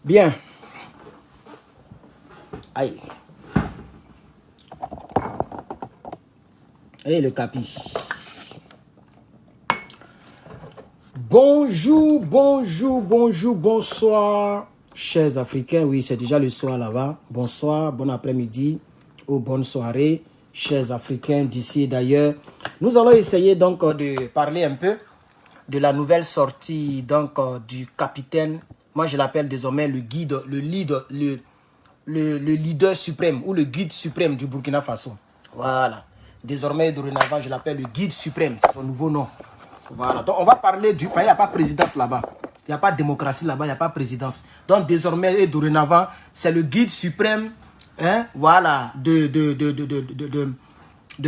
Bien. Aïe. Et le capi. Bonjour, bonjour, bonjour, bonsoir, chers Africains. Oui, c'est déjà le soir là-bas. Bonsoir, bon après-midi ou bonne soirée, chers Africains d'ici et d'ailleurs. Nous allons essayer donc de parler un peu de la nouvelle sortie donc du capitaine. Moi, je l'appelle désormais le guide, le leader suprême ou le guide suprême du Burkina Faso. Voilà. Désormais, dorénavant, je l'appelle le guide suprême. C'est son nouveau nom. Voilà. Donc, on va parler du... Il n'y a pas présidence là-bas. Il n'y a pas de démocratie là-bas. Il n'y a pas présidence. Donc, désormais et dorénavant, c'est le guide suprême, hein, voilà, de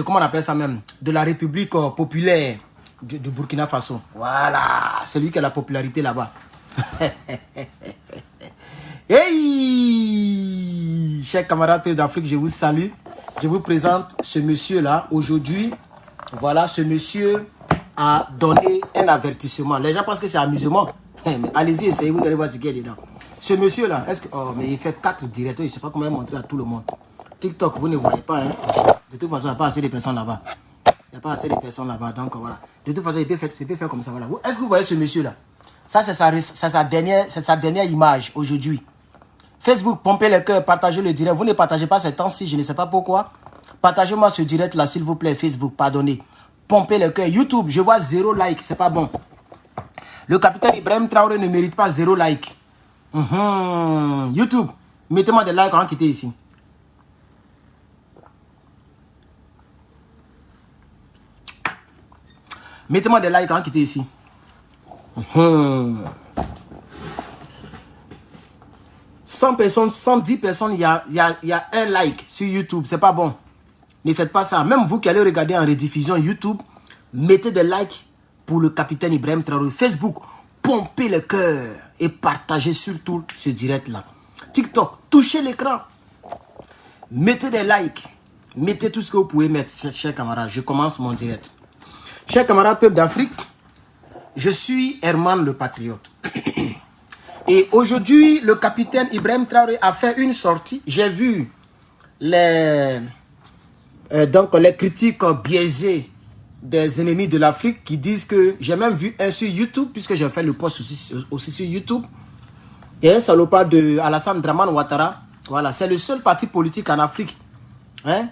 comment on appelle ça même, de la République populaire du Burkina Faso. Voilà. C'est lui qui a la popularité là-bas. Hey, chers camarades d'Afrique, je vous salue. Je vous présente ce monsieur-là. Aujourd'hui, voilà, ce monsieur a donné un avertissement. Les gens pensent que c'est amusement. Mais allez-y, essayez, vous allez voir ce qu'il y a dedans. Ce monsieur-là, est-ce que... Oh, mais il fait 4 directeurs, il ne sait pas comment il montrer à tout le monde. TikTok, vous ne voyez pas, hein. De toute façon, il n'y a pas assez de personnes là-bas. Il n'y a pas assez de personnes là-bas, donc voilà. De toute façon, il peut faire comme ça, voilà. Est-ce que vous voyez ce monsieur-là? Ça, c'est sa dernière image aujourd'hui. Facebook, pompez le cœur, partagez le direct. Vous ne partagez pas ces temps-ci, je ne sais pas pourquoi. Partagez-moi ce direct là, s'il vous plaît. Facebook, pardonnez. Pompez le cœur. YouTube, je vois 0 like, c'est pas bon. Le capitaine Ibrahim Traoré ne mérite pas 0 like. YouTube, mettez-moi des likes avant de quitter ici. Mettez-moi des likes avant de quitter ici. 100 personnes, 110 personnes, il y a un like sur YouTube. C'est pas bon. Ne faites pas ça. Même vous qui allez regarder en rediffusion YouTube, mettez des likes pour le capitaine Ibrahim Traoré. Facebook, pompez le cœur et partagez surtout ce direct-là. TikTok, touchez l'écran. Mettez des likes. Mettez tout ce que vous pouvez mettre, chers camarades. Je commence mon direct. Chers camarades, peuple d'Afrique, je suis Herman le Patriote. Et aujourd'hui, le capitaine Ibrahim Traoré a fait une sortie. J'ai vu les critiques biaisées des ennemis de l'Afrique qui disent que... J'ai même vu un sur YouTube, puisque j'ai fait le post aussi sur YouTube. Il y a un salopard de Alassane Dramane Ouattara. Voilà, c'est le seul parti politique en Afrique, hein,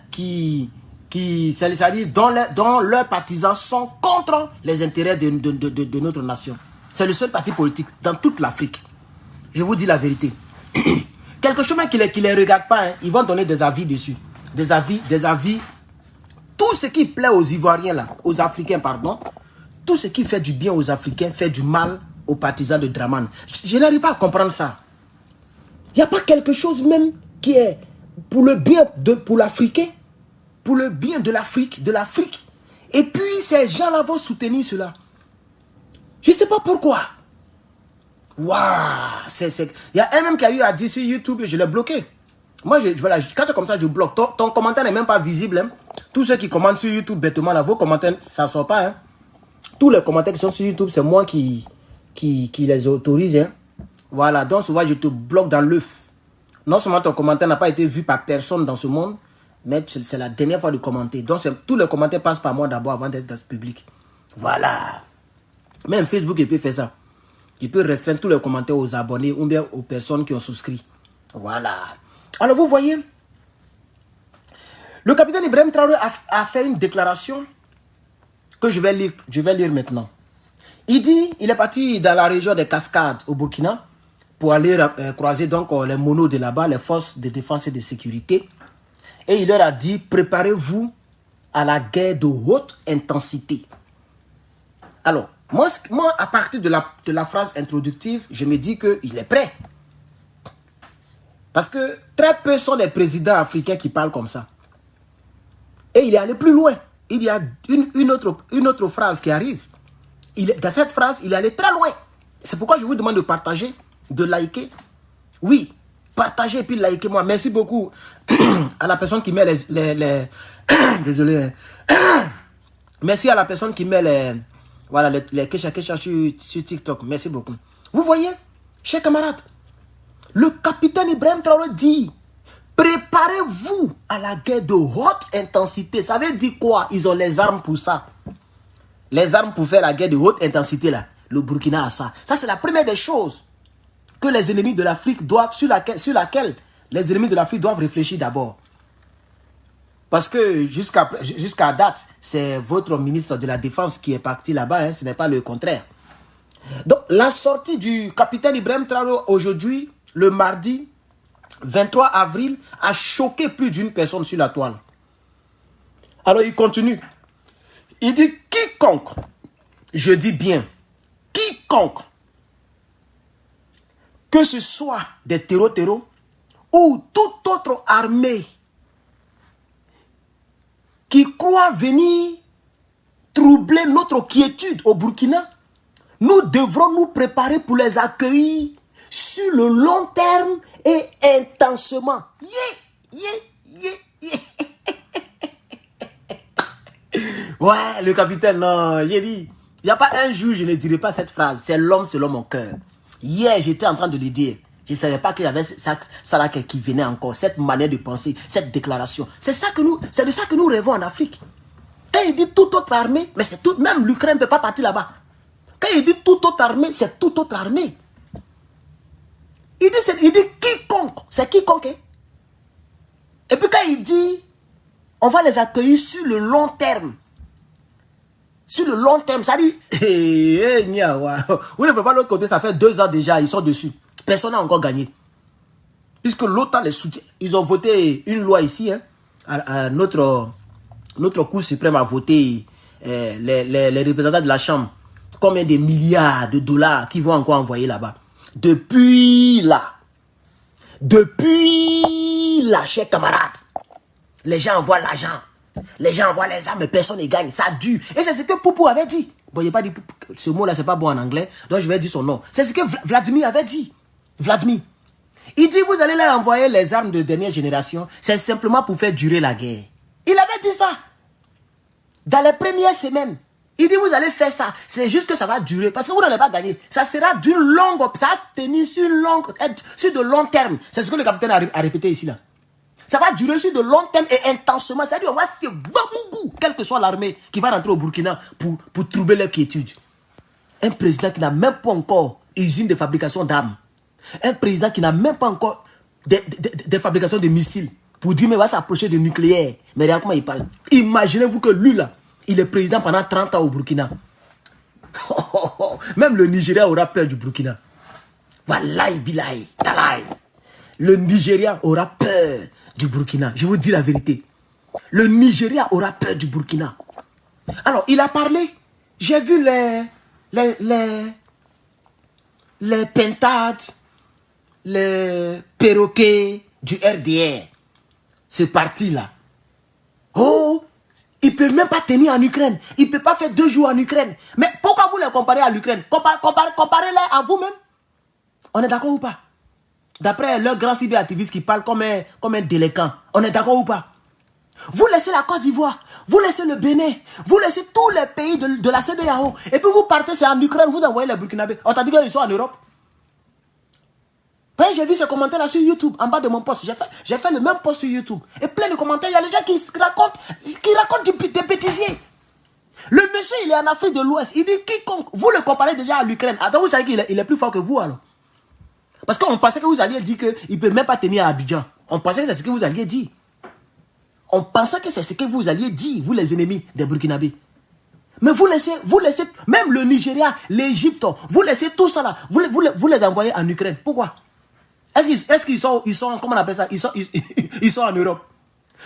dont leurs partisans sont contre les intérêts de notre nation. C'est le seul parti politique dans toute l'Afrique. Je vous dis la vérité. Quelque chose qui ne les regarde pas, hein, ils vont donner des avis dessus. Des avis. Tout ce qui plaît aux Ivoiriens, là, aux Africains, pardon, tout ce qui fait du bien aux Africains fait du mal aux partisans de Dramane. Je n'arrive pas à comprendre ça. Il n'y a pas quelque chose même qui est pour le bien pour l'Africain, pour le bien de l'Afrique, Et puis ces gens-là vont soutenir cela. Je ne sais pas pourquoi. Waouh, il y a un même qui a eu à dire sur YouTube et je l'ai bloqué. Moi, voilà, quand c'est comme ça, je bloque. Ton commentaire n'est même pas visible. Hein. Tous ceux qui commentent sur YouTube bêtement, là, vos commentaires, ça ne sort pas. Hein. Tous les commentaires qui sont sur YouTube, c'est moi qui les autorise. Hein. Voilà, donc souvent, je te bloque dans l'œuf. Non seulement ton commentaire n'a pas été vu par personne dans ce monde, mais c'est la dernière fois de commenter. Donc, tous les commentaires passent par moi d'abord avant d'être dans ce public. Voilà. Même Facebook, il peut faire ça. Il peut restreindre tous les commentaires aux abonnés ou bien aux personnes qui ont souscrit. Voilà. Alors, vous voyez, le capitaine Ibrahim Traoré a fait une déclaration que je vais lire maintenant. Il dit, il est parti dans la région des Cascades au Burkina pour aller croiser donc les monos de là-bas, les forces de défense et de sécurité. Et il leur a dit, préparez-vous à la guerre de haute intensité. Alors, moi, à partir de la phrase introductive, je me dis qu'il est prêt. Parce que très peu sont les présidents africains qui parlent comme ça. Et il est allé plus loin. Il y a une autre phrase qui arrive. Dans cette phrase, il est allé très loin. C'est pourquoi je vous demande de partager, de liker. Oui, partagez et puis likez-moi. Merci beaucoup à la personne qui met les désolé. Merci à la personne qui met les Kesha sur TikTok. Merci beaucoup. Vous voyez, chers camarades, Le capitaine Ibrahim Traoré dit, préparez-vous à la guerre de haute intensité. Ça veut dire quoi? Ils ont les armes pour ça. Les armes pour faire la guerre de haute intensité, là. Le Burkina a ça. Ça, c'est la première des choses que les ennemis de l'Afrique doivent, sur laquelle les ennemis de l'Afrique doivent réfléchir d'abord. Parce que jusqu'à date, c'est votre ministre de la Défense qui est parti là-bas, hein, ce n'est pas le contraire. Donc, la sortie du capitaine Ibrahim Traoré aujourd'hui, le mardi 23 avril, a choqué plus d'une personne sur la toile. Alors, il continue. Il dit, quiconque, je dis bien, quiconque, que ce soit des terreaux ou toute autre armée qui croit venir troubler notre quiétude au Burkina, nous devrons nous préparer pour les accueillir sur le long terme et intensement. Ouais, le capitaine, non, j'ai dit, il n'y a pas un jour, je ne dirai pas cette phrase. C'est l'homme selon mon cœur. Hier, j'étais en train de le dire. Je ne savais pas qu'il y avait ça là qui venait encore, cette manière de penser, cette déclaration. C'est de ça que nous rêvons en Afrique. Quand il dit toute autre armée, mais c'est tout, même l'Ukraine ne peut pas partir là-bas. Quand il dit toute autre armée, c'est toute autre armée. Il dit quiconque, c'est quiconque. Hein? Et puis quand il dit, on va les accueillir sur le long terme. Sur le long terme, ça dit, vous ne faites pas l'autre côté, ça fait 2 ans déjà, ils sont dessus. Personne n'a encore gagné. Puisque l'OTAN les soutient. Ils ont voté une loi ici. Hein, notre Cour suprême a voté les représentants de la Chambre. Combien de milliards de dollars qu'ils vont encore envoyer là-bas. Depuis là, chers camarades, les gens envoient l'argent. Les gens envoient les armes, mais personne ne gagne. Ça dure. Et c'est ce que Poupou avait dit. Bon, il n'a pas dit, ce mot-là, c'est pas bon en anglais. Donc, je vais dire son nom. C'est ce que Vladimir avait dit. Vladimir. Il dit, vous allez leur envoyer les armes de dernière génération. C'est simplement pour faire durer la guerre. Il avait dit ça. Dans les premières semaines. Il dit, vous allez faire ça. C'est juste que ça va durer. Parce que vous n'allez pas gagner. Ça sera d'une longue... Ça va tenir sur de long terme. C'est ce que le capitaine a répété ici, là. Ça va durer sur de long terme et intensement. C'est-à-dire, on va se bagou, quelle que soit l'armée qui va rentrer au Burkina pour troubler leur quiétude. Un président qui n'a même pas encore usine de fabrication d'armes. Un président qui n'a même pas encore de fabrication de missiles. Pour dire, mais va s'approcher du nucléaire. Mais regarde comment il parle. Imaginez-vous que lui, là, il est président pendant 30 ans au Burkina. Même le Nigeria aura peur du Burkina. Wallahi billahi, talaï. Le Nigeria aura peur du Burkina. Je vous dis la vérité. Le Nigeria aura peur du Burkina. Alors, il a parlé. J'ai vu les pentades, les perroquets du RDR. Ce parti-là. Oh, il ne peut même pas tenir en Ukraine. Il ne peut pas faire 2 jours en Ukraine. Mais pourquoi vous les comparez à l'Ukraine? Comparez-les à vous-même. On est d'accord ou pas? D'après leur grand cyberactiviste qui parle comme un délinquant. On est d'accord ou pas? Vous laissez la Côte d'Ivoire, vous laissez le Bénin, vous laissez tous les pays de la CEDEAO. Et puis vous partez, c'est en Ukraine, vous envoyez les Burkinabés. On t'a dit qu'ils sont en Europe. Ouais, j'ai vu ces commentaires-là sur YouTube, en bas de mon post. J'ai fait le même post sur YouTube. Et plein de commentaires, il y a les gens qui racontent des bêtisiers. Le monsieur, il est en Afrique de l'Ouest. Il dit quiconque. Vous le comparez déjà à l'Ukraine. Attends, vous savez qu'il est plus fort que vous alors. Parce qu'on pensait que vous alliez dire qu'il ne peut même pas tenir à Abidjan. On pensait que c'est ce que vous alliez dire. On pensait que c'est ce que vous alliez dire, vous les ennemis des Burkinabés. Mais vous laissez, même le Nigeria, l'Égypte, vous laissez tout ça là, vous les envoyez en Ukraine. Pourquoi? Est-ce qu'ils sont, comment on appelle ça, ils sont en Europe.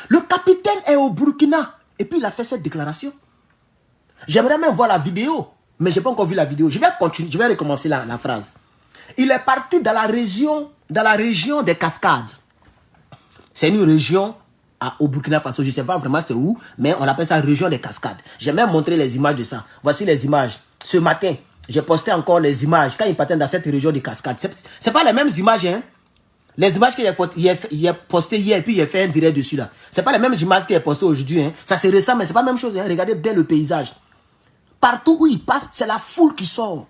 Le capitaine est au Burkina. Et puis il a fait cette déclaration. J'aimerais même voir la vidéo, mais je n'ai pas encore vu la vidéo. Je vais continuer, je vais recommencer la phrase. Il est parti dans la région des Cascades. C'est une région au Burkina Faso. Je ne sais pas vraiment c'est où, mais on appelle ça région des Cascades. J'ai même montré les images de ça. Voici les images. Ce matin, j'ai posté encore les images. Quand il partait dans cette région des Cascades, ce n'est pas les mêmes images, hein. Les images qu'il a postées hier, et puis il a fait un direct dessus là. Ce n'est pas les mêmes images qu'il a postées aujourd'hui. Hein. Ça se ressemble, mais ce n'est pas la même chose. Hein. Regardez bien le paysage. Partout où il passe, c'est la foule qui sort.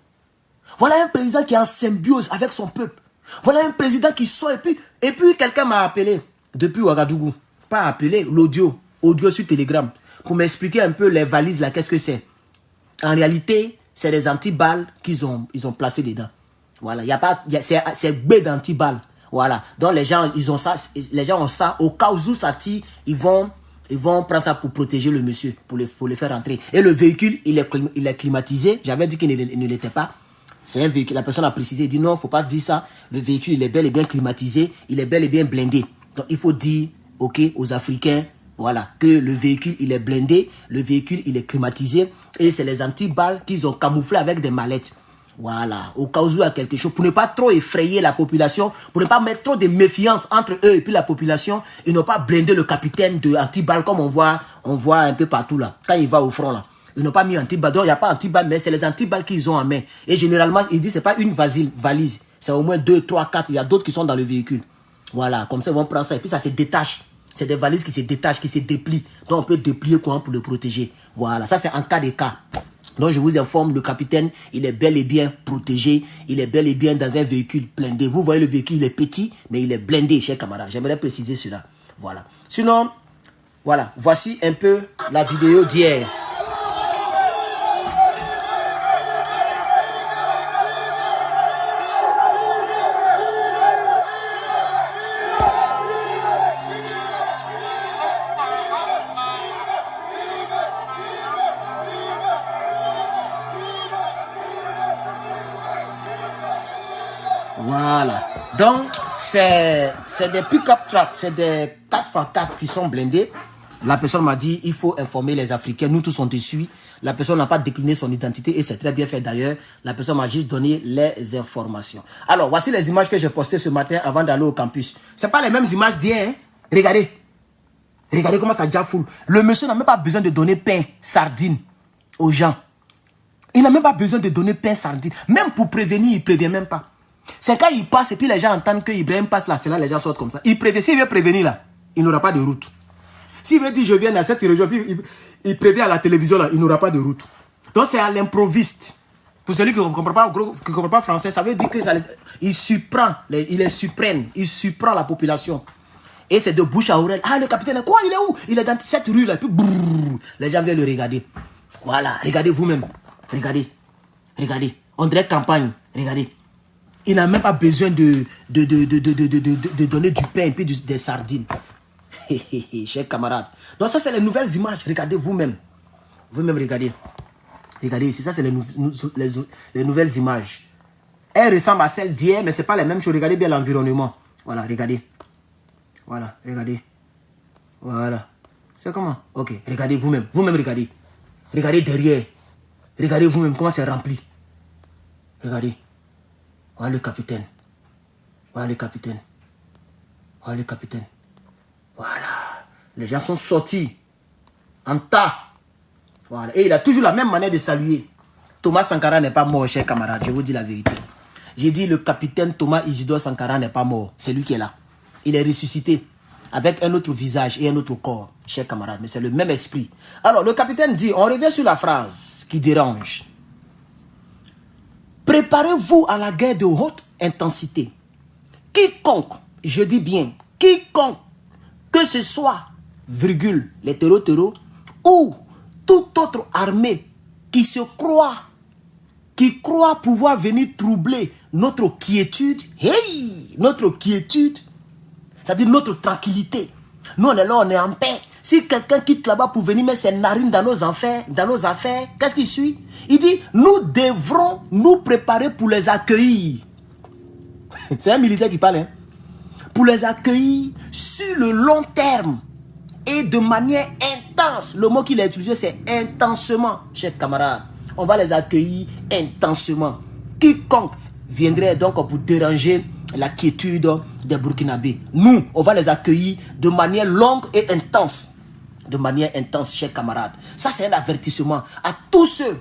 Voilà un président qui est en symbiose avec son peuple. Voilà un président qui sort et puis quelqu'un m'a appelé depuis Ouagadougou. Pas appelé, audio sur Telegram, pour m'expliquer un peu les valises là, qu'est-ce que c'est. En réalité, c'est des antiballes qu'ils ont placé dedans. Voilà, il y a pas, c'est B d'antiballes. Voilà, donc les gens, ils ont ça, les gens ont ça, au cas où ça tire, ils vont prendre ça pour protéger le monsieur, pour le faire rentrer. Et le véhicule, il est climatisé, j'avais dit qu'il ne l'était pas. C'est un véhicule, la personne a précisé, il dit non, il ne faut pas dire ça, le véhicule, il est bel et bien climatisé, il est bel et bien blindé. Donc il faut dire, ok, aux Africains, voilà, que le véhicule, il est blindé, le véhicule, il est climatisé, et c'est les antiballes qu'ils ont camouflé avec des mallettes. Voilà, au cas où il y a quelque chose, pour ne pas trop effrayer la population, pour ne pas mettre trop de méfiance entre eux et puis la population, ils n'ont pas blindé le capitaine de antiballes comme on voit un peu partout là, quand il va au front là. Ils n'ont pas mis antiballes, donc il n'y a pas antiballes, mais c'est les antiballes qu'ils ont en main. Et généralement, ils disent c'est pas une valise, c'est au moins 2, 3, 4, il y a d'autres qui sont dans le véhicule. Voilà, comme ça ils vont prendre ça et puis ça se détache. C'est des valises qui se détachent, qui se déplient. Donc on peut déplier quoi pour le protéger. Voilà, ça c'est en cas de cas. Donc je vous informe, le capitaine, il est bel et bien protégé, il est bel et bien dans un véhicule blindé. Vous voyez le véhicule, il est petit, mais il est blindé, chers camarades. J'aimerais préciser cela. Voilà. Sinon, voilà, voici un peu la vidéo d'hier. Voilà. Donc, c'est des pick-up trucks, c'est des 4x4 qui sont blindés. La personne m'a dit, il faut informer les Africains. Nous tous on te suit. La personne n'a pas décliné son identité et c'est très bien fait d'ailleurs. La personne m'a juste donné les informations. Alors, voici les images que j'ai postées ce matin avant d'aller au campus. Ce pas les mêmes images d'hier. Hein? Regardez. Regardez comment ça déjà foule. Le monsieur n'a même pas besoin de donner pain, sardines aux gens. Il n'a même pas besoin de donner pain, sardines. Même pour prévenir, il ne prévient même pas. C'est quand il passe et puis les gens entendent que Ibrahim passe là, c'est là les gens sortent comme ça. Il prévient, s'il veut prévenir là, il n'aura pas de route. S'il veut dire je viens dans cette région, puis il prévient à la télévision là, il n'aura pas de route. Donc c'est à l'improviste. Pour celui qui ne comprend pas français, ça veut dire qu'il surprend, il est suprême, il surprend la population. Et c'est de bouche à oreille. Ah, le capitaine, quoi, il est où? Il est dans cette rue là, puis brrr, les gens viennent le regarder. Voilà, regardez vous-même. Regardez, regardez. On dirait campagne, regardez. Il n'a même pas besoin de donner du pain et puis des sardines. Chers camarades. Donc ça, c'est les nouvelles images. Regardez vous-même. Vous-même, regardez. Regardez ici, ça, c'est les nouvelles images. Elles ressemblent à celles d'hier, mais ce n'est pas les mêmes choses. Regardez bien l'environnement. Voilà, regardez. Voilà, regardez. Voilà. C'est comment? Ok, regardez vous-même. Vous-même, regardez. Regardez derrière. Regardez vous-même comment c'est rempli. Regardez. Voilà le capitaine. Voilà le capitaine. Voilà le capitaine. Voilà. Les gens sont sortis en tas. Voilà. Et il a toujours la même manière de saluer. Thomas Sankara n'est pas mort, chers camarades. Je vous dis la vérité. J'ai dit le capitaine Thomas Isidore Sankara n'est pas mort. C'est lui qui est là. Il est ressuscité avec un autre visage et un autre corps, chers camarades. Mais c'est le même esprit. Alors, le capitaine dit, on revient sur la phrase qui dérange. Préparez-vous à la guerre de haute intensité. Quiconque, je dis bien, quiconque, que ce soit, virgule, les terreaux, ou toute autre armée qui se croit, qui croit pouvoir venir troubler notre quiétude, hey, notre quiétude, c'est-à-dire notre tranquillité. Nous, on est là, on est en paix. Si quelqu'un quitte là-bas pour venir mettre ses narines dans nos affaires, qu'est-ce qu'il suit? Il dit, nous devrons nous préparer pour les accueillir. C'est un militaire qui parle, hein? Pour les accueillir sur le long terme et de manière intense. Le mot qu'il a utilisé, c'est intensement, chers camarades. On va les accueillir intensement. Quiconque viendrait donc pour déranger la quiétude des Burkinabés. Nous, on va les accueillir de manière longue et intense. De manière intense, chers camarades. Ça, c'est un avertissement à tous ceux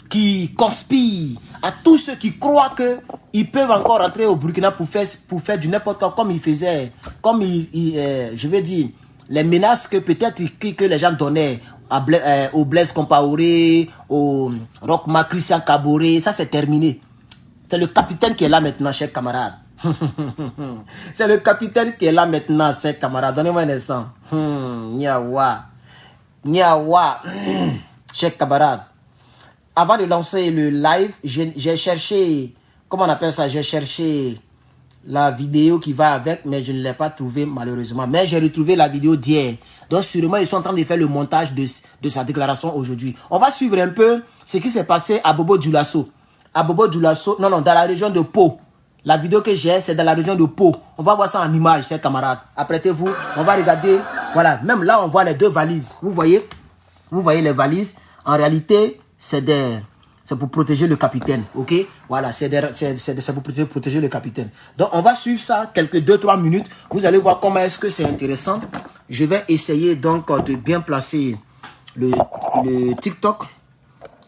qui conspirent, à tous ceux qui croient qu'ils peuvent encore rentrer au Burkina pour faire du n'importe quoi, comme ils faisaient, comme je veux dire, les menaces que peut-être que les gens donnaient au Blaise Compaoré, au Rochma Christian Kaboré. Ça, c'est terminé. C'est le capitaine qui est là maintenant, chers camarades. C'est le capitaine qui est là maintenant, chers camarades. Donnez-moi un instant. Niawa. Niawa. Chers camarades. Avant de lancer le live, j'ai cherché, comment on appelle ça? J'ai cherché la vidéo qui va avec, mais je ne l'ai pas trouvée malheureusement. Mais j'ai retrouvé la vidéo d'hier. Donc sûrement, ils sont en train de faire le montage de sa déclaration aujourd'hui. On va suivre un peu ce qui s'est passé à Bobo Dioulasso. À Bobo Dioulasso, non, dans la région de Pau. La vidéo que j'ai, c'est dans la région de Pau. On va voir ça en image, chers camarades. Apprêtez-vous, on va regarder. Voilà, même là, on voit les deux valises. Vous voyez les valises. En réalité, c'est pour protéger le capitaine, ok? Voilà, c'est pour protéger le capitaine. Donc, on va suivre ça quelques 2-3 minutes. Vous allez voir comment est-ce que c'est intéressant. Je vais essayer donc de bien placer le TikTok.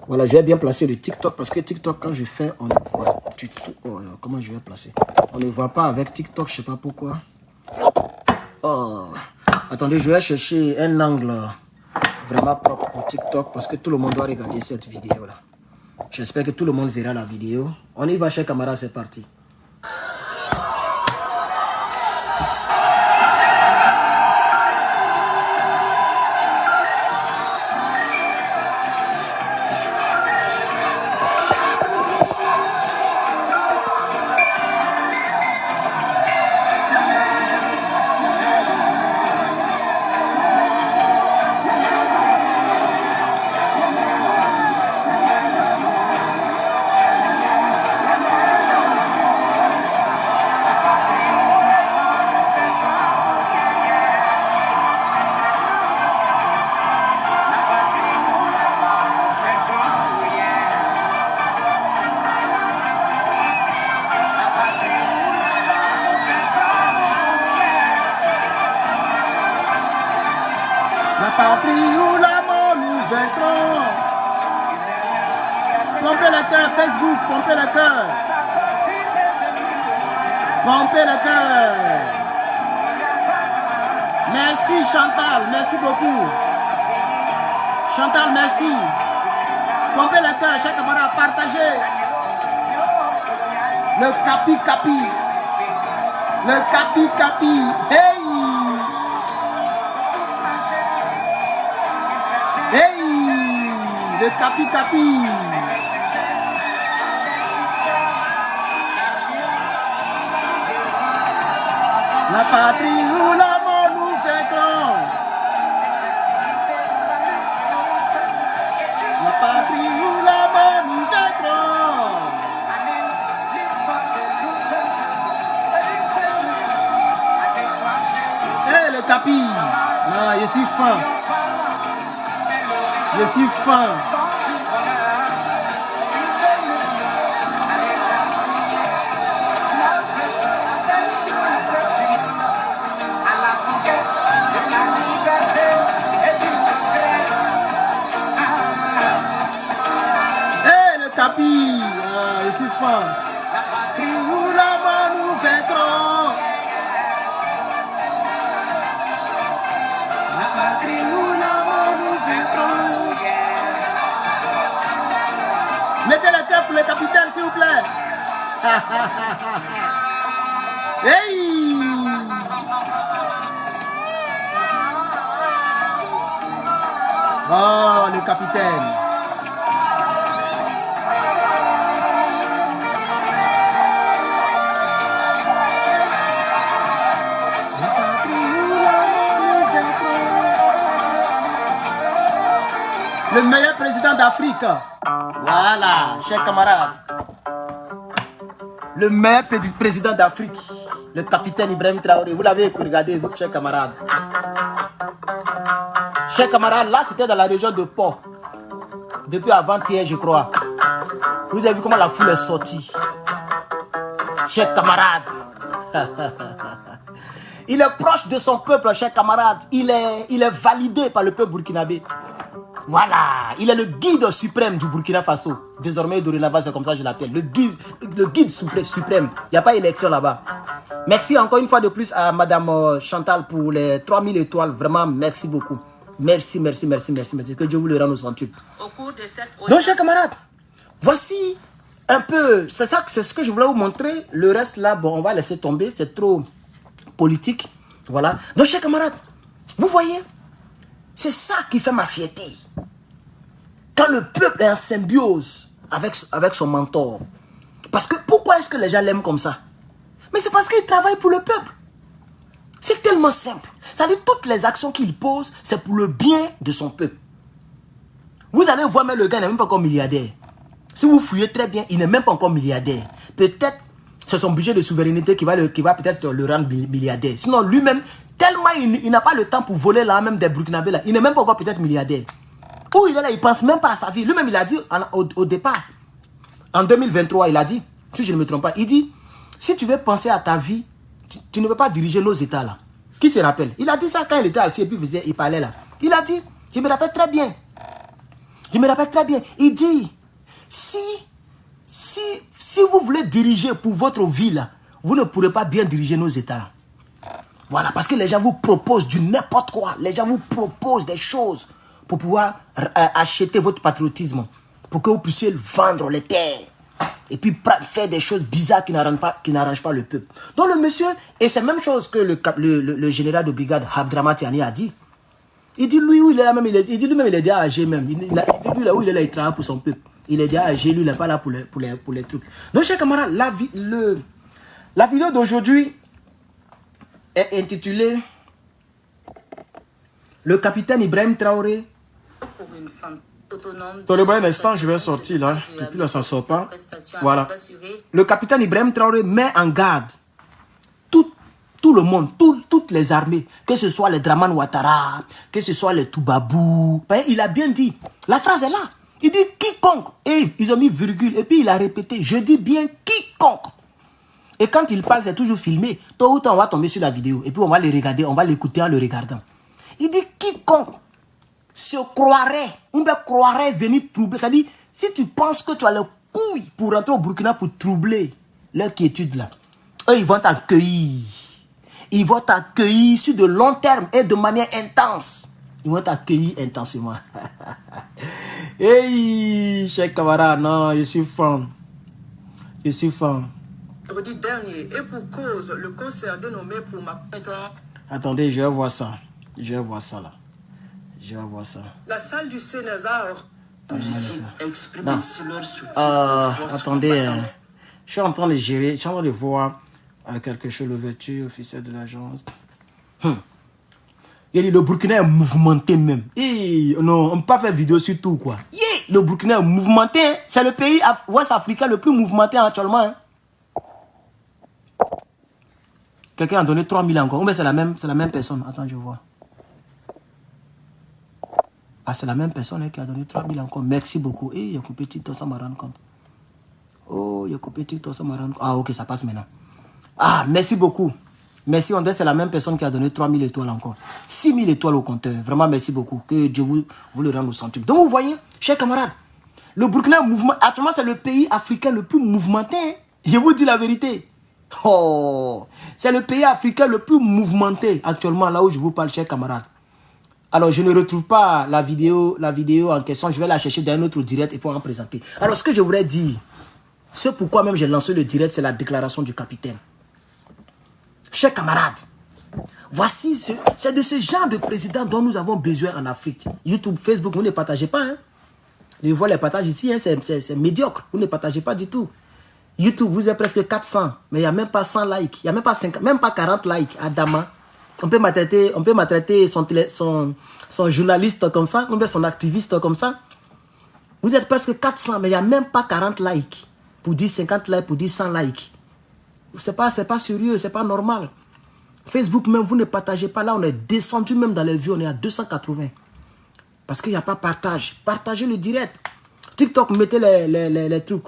Voilà, je vais bien placer le TikTok parce que TikTok, quand je fais, on ne voit du tout. Oh, non, comment je vais placer? On ne voit pas avec TikTok, je ne sais pas pourquoi. Oh, attendez, je vais chercher un angle vraiment propre pour TikTok parce que tout le monde doit regarder cette vidéo-là. J'espère que tout le monde verra la vidéo. On y va, chers camarades, c'est parti. La patrie ou la mort nous vaincrons. Pompez le cœur, Facebook, pompez le cœur. Pompez le cœur. Merci Chantal, merci beaucoup. Chantal, merci. Pompez le cœur, chers camarades, partagez. Le capi-capi. Le capi-capi. Hey! Hey, le capi-capi. La patrie ou la mort nous vaincront. La patrie ou la mort nous vaincront. Hey, le capi. Ah, je suis fin. Je suis fin. Hey, le tapis. Ah, je suis fin. Où là-bas nous vaincrons. La patrie où là-bas nous vaincrons. Mettez le cœur pour le capitaine, s'il vous plaît. Hey! Oh, le capitaine. Le meilleur président d'Afrique. Voilà, chers camarades. Le meilleur président d'Afrique. Le capitaine Ibrahim Traoré. Vous l'avez regardé, vous, chers camarades. Chers camarades, là, c'était dans la région de Pau. Depuis avant-hier, je crois. Vous avez vu comment la foule est sortie. Chers camarades. Il est proche de son peuple, chers camarades. Il est validé par le peuple burkinabé. Voilà, il est le guide suprême du Burkina Faso. Désormais, dorénavant, c'est comme ça que je l'appelle. Le guide suprême. Il n'y a pas d'élection là-bas. Merci encore une fois de plus à Madame Chantal pour les 3000 étoiles. Vraiment, merci beaucoup. Merci. Que Dieu vous le rende au centuple. Donc, chers camarades, voici un peu, c'est ça, c'est ce que je voulais vous montrer. Le reste là, bon, on va laisser tomber, c'est trop politique. Voilà. Donc, chers camarades, vous voyez, c'est ça qui fait ma fierté. Quand le peuple est en symbiose avec son mentor. Parce que, pourquoi est-ce que les gens l'aiment comme ça? Mais c'est parce qu'il travaille pour le peuple. C'est tellement simple. Ça veut dire toutes les actions qu'il pose, c'est pour le bien de son peuple. Vous allez voir, mais le gars n'est même pas encore milliardaire. Si vous fouillez très bien, il n'est même pas encore milliardaire. Peut-être c'est son budget de souveraineté qui va peut-être le rendre milliardaire. Sinon, lui-même, tellement il n'a pas le temps pour voler là, même des Burkinabés là. Il n'est même pas encore peut-être milliardaire. Où il est là, il ne pense même pas à sa vie. Lui-même, il a dit au départ, en 2023, il a dit, si je ne me trompe pas, il dit, si tu veux penser à ta vie, tu ne veux pas diriger nos États là. Qui se rappelle? Il a dit ça quand il était assis et puis il parlait là. Il a dit, je me rappelle très bien. Je me rappelle très bien. Il dit, si vous voulez diriger pour votre vie là, vous ne pourrez pas bien diriger nos États là. Voilà, parce que les gens vous proposent du n'importe quoi. Les gens vous proposent des choses pour pouvoir acheter votre patriotisme, pour que vous puissiez vendre les terres et puis faire des choses bizarres qui n'arrangent pas le peuple. Donc le monsieur, et c'est la même chose que le général de brigade Abdraman Tiani a dit. Il dit lui où il est là même, il dit lui-même il est déjà âgé même. Il dit lui là où il est là, il travaille pour son peuple. Il est déjà âgé, lui il n'est pas là pour les trucs. Donc chers camarades, la vidéo d'aujourd'hui est intitulée Le capitaine Ibrahim Traoré. Attendez-moi un instant, je vais sortir là. Et puis là, ça ne sort pas. Voilà. Le capitaine Ibrahim Traoré met en garde tout le monde, toutes les armées, que ce soit les Draman Ouattara, que ce soit les Toubabou. Il a bien dit. La phrase est là. Il dit quiconque. Et ils ont mis virgule. Et puis il a répété. Je dis bien quiconque. Et quand il parle, c'est toujours filmé. Tôt ou tard, on va tomber sur la vidéo. Et puis on va les regarder, on va l'écouter en le regardant. Il dit quiconque se croirait, on peut croirait venir troubler. C'est-à-dire, si tu penses que tu as le couille pour rentrer au Burkina pour troubler leur quiétude là, eux, ils vont t'accueillir. Ils vont t'accueillir sur de long terme et de manière intense. Ils vont t'accueillir intensément. Hey, chers camarades, non, je suis fan. Je suis fan. Jeudi dernier, et pour cause, le conseil dénommé pour ma... Attendez, je vais voir ça. Je vais voir ça là. Je vais voir ça. La salle du Sénézar exprimé leur soutien. Attendez, je suis en train de gérer, je suis en train de voir quelque chose, l'ouverture officielle de l'agence. Le Burkina est mouvementé même. Non, on ne peut pas faire vidéo sur tout quoi. Le Burkina est mouvementé. Hein. C'est le pays ouest africain le plus mouvementé actuellement. Hein. Quelqu'un a donné 3000 encore. Mais c'est la même personne. Attends, je vois. Ah, c'est la même personne hein, qui a donné 3000 encore. Merci beaucoup. Il a coupé TikTok sans me rendre compte. Oh, il a coupé TikTok sans me rendre compte. Ah, ok, ça passe maintenant. Ah, merci beaucoup. Merci, on dit c'est la même personne qui a donné 3000 étoiles encore. 6000 étoiles au compteur. Vraiment, merci beaucoup. Que Dieu vous le rende au centuple. Donc, vous voyez, chers camarades, le Burkina est mouvement. Actuellement, c'est le pays africain le plus mouvementé. Hein. Je vous dis la vérité. Oh, c'est le pays africain le plus mouvementé actuellement, là où je vous parle, chers camarades. Alors, je ne retrouve pas la vidéo en question. Je vais la chercher dans un autre direct et pour en présenter. Alors, ce que je voudrais dire, c'est pourquoi même j'ai lancé le direct, c'est la déclaration du capitaine. Chers camarades, voici, c'est de ce genre de président dont nous avons besoin en Afrique. YouTube, Facebook, vous ne partagez pas. Hein? Je vois les partages ici, hein, c'est médiocre. Vous ne partagez pas du tout. YouTube, vous êtes presque 400, mais il n'y a même pas 100 likes. Il n'y a même pas 50, même pas 40 likes à Dama. On peut maltraiter son journaliste comme ça, on peut son activiste comme ça. Vous êtes presque 400, mais il n'y a même pas 40 likes. Pour dire 50 likes, pour dire 100 likes. C'est pas sérieux, c'est pas normal. Facebook même, vous ne partagez pas. Là, on est descendu même dans les vues, on est à 280. Parce qu'il n'y a pas partage. Partagez le direct. TikTok, mettez les trucs.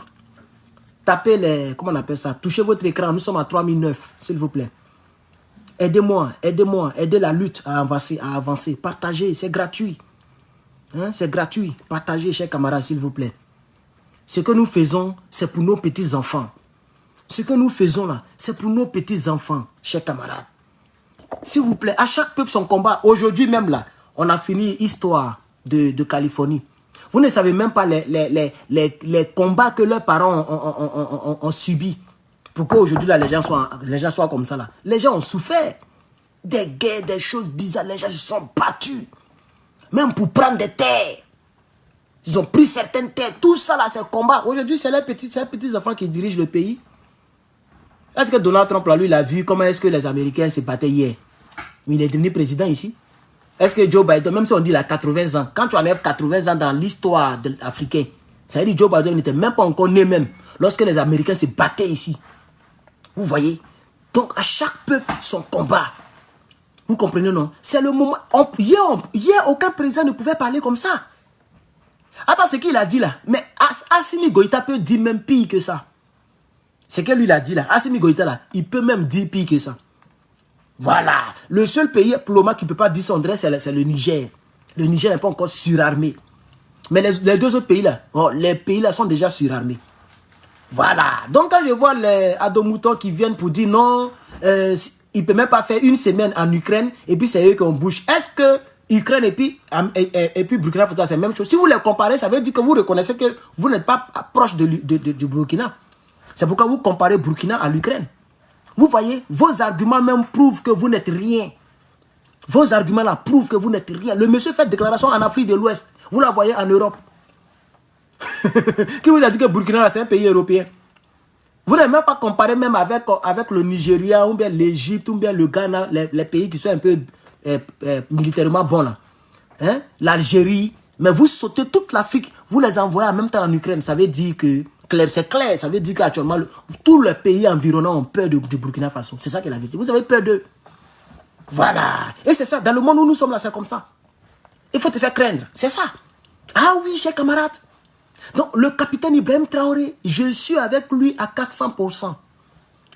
Tapez les, comment on appelle ça? Touchez votre écran, nous sommes à 3009, s'il vous plaît. Aidez-moi, aidez la lutte à avancer. Partagez, c'est gratuit. Hein? C'est gratuit. Partagez, chers camarades, s'il vous plaît. Ce que nous faisons, c'est pour nos petits-enfants. Ce que nous faisons là, c'est pour nos petits-enfants, chers camarades. S'il vous plaît, à chaque peuple son combat. Aujourd'hui même là, on a fini histoire de Californie. Vous ne savez même pas les combats que leurs parents ont subis. Pour qu'aujourd'hui, les gens soient comme ça. Là. Les gens ont souffert. Des guerres, des choses bizarres. Les gens se sont battus. Même pour prendre des terres. Ils ont pris certaines terres. Tout ça, là, c'est combat. Aujourd'hui, c'est les petits enfants qui dirigent le pays. Est-ce que Donald Trump, là, lui, il a vu comment est-ce que les Américains se battaient hier? Mais il est devenu président ici. Est-ce que Joe Biden, même si on dit il a 80 ans, quand tu enlèves 80 ans dans l'histoire africaine, ça veut dire que Joe Biden n'était même pas encore né même, lorsque les Américains se battaient ici. Vous voyez? Donc, à chaque peuple, son combat. Vous comprenez, non? C'est le moment. Hier, aucun président ne pouvait parler comme ça. Attends, ce qu'il a dit là. Mais Assimi Goïta peut dire même pire que ça. Ce que lui il a dit là. Assimi Goïta là, il peut même dire pire que ça. Voilà. Le seul pays Ploma qui ne peut pas dire son adresse, c'est le Niger. Le Niger n'est pas encore surarmé. Mais les deux autres pays là, les pays là sont déjà surarmés. Voilà. Donc quand je vois les Adomoutons qui viennent pour dire non, il ne peut même pas faire une semaine en Ukraine et puis c'est eux qui ont bouge. Est-ce que Ukraine et puis Burkina Faso, c'est la même chose? Si vous les comparez, ça veut dire que vous reconnaissez que vous n'êtes pas proche du Burkina. C'est pourquoi vous comparez Burkina à l'Ukraine. Vous voyez, vos arguments même prouvent que vous n'êtes rien. Vos arguments là prouvent que vous n'êtes rien. Le monsieur fait déclaration en Afrique de l'Ouest. Vous la voyez en Europe. Qui vous a dit que Burkina c'est un pays européen? Vous n'avez même pas comparé même avec le Nigeria, ou bien l'Égypte, ou bien le Ghana, les pays qui sont un peu militairement bons là. Hein? L'Algérie. Mais vous sautez toute l'Afrique, vous les envoyez en même temps en Ukraine. Ça veut dire que, c'est clair, ça veut dire qu'actuellement, tous les pays environnants ont peur du Burkina Faso. C'est ça qui est la vérité. Vous avez peur d'eux. Voilà. Et c'est ça, dans le monde où nous sommes là, c'est comme ça. Il faut te faire craindre. C'est ça. Ah oui, chers camarades. Donc, le capitaine Ibrahim Traoré, je suis avec lui à 400%.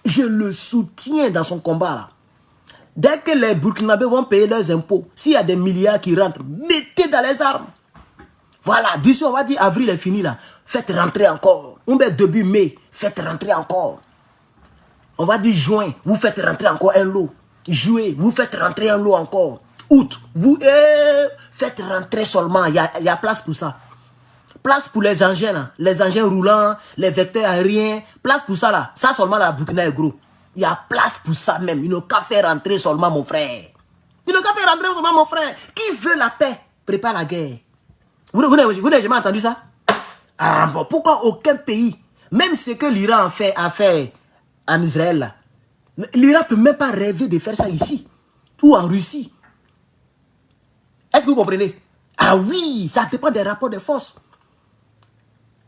Je le soutiens dans son combat là. Dès que les Burkinabés vont payer leurs impôts, s'il y a des milliards qui rentrent, mettez dans les armes. Voilà, d'ici on va dire avril est fini là. Faites rentrer encore. On met début mai, faites rentrer encore. On va dire juin, vous faites rentrer encore un lot. Juillet, vous faites rentrer un lot encore. Août, vous faites rentrer seulement. Il y a place pour ça. Place pour les engins là. Les engins roulants, les vecteurs aériens. Place pour ça là. Ça seulement la Burkina est gros. Il y a place pour ça même. Il n'a qu'à faire rentrer seulement mon frère. Il n'a qu'à faire rentrer seulement mon frère. Qui veut la paix, prépare la guerre. Vous n'avez jamais entendu ça? Ah bon, pourquoi aucun pays, même ce que l'Iran a fait en Israël là, l'Iran ne peut même pas rêver de faire ça ici. Ou en Russie. Est-ce que vous comprenez? Ah oui, ça dépend des rapports de force.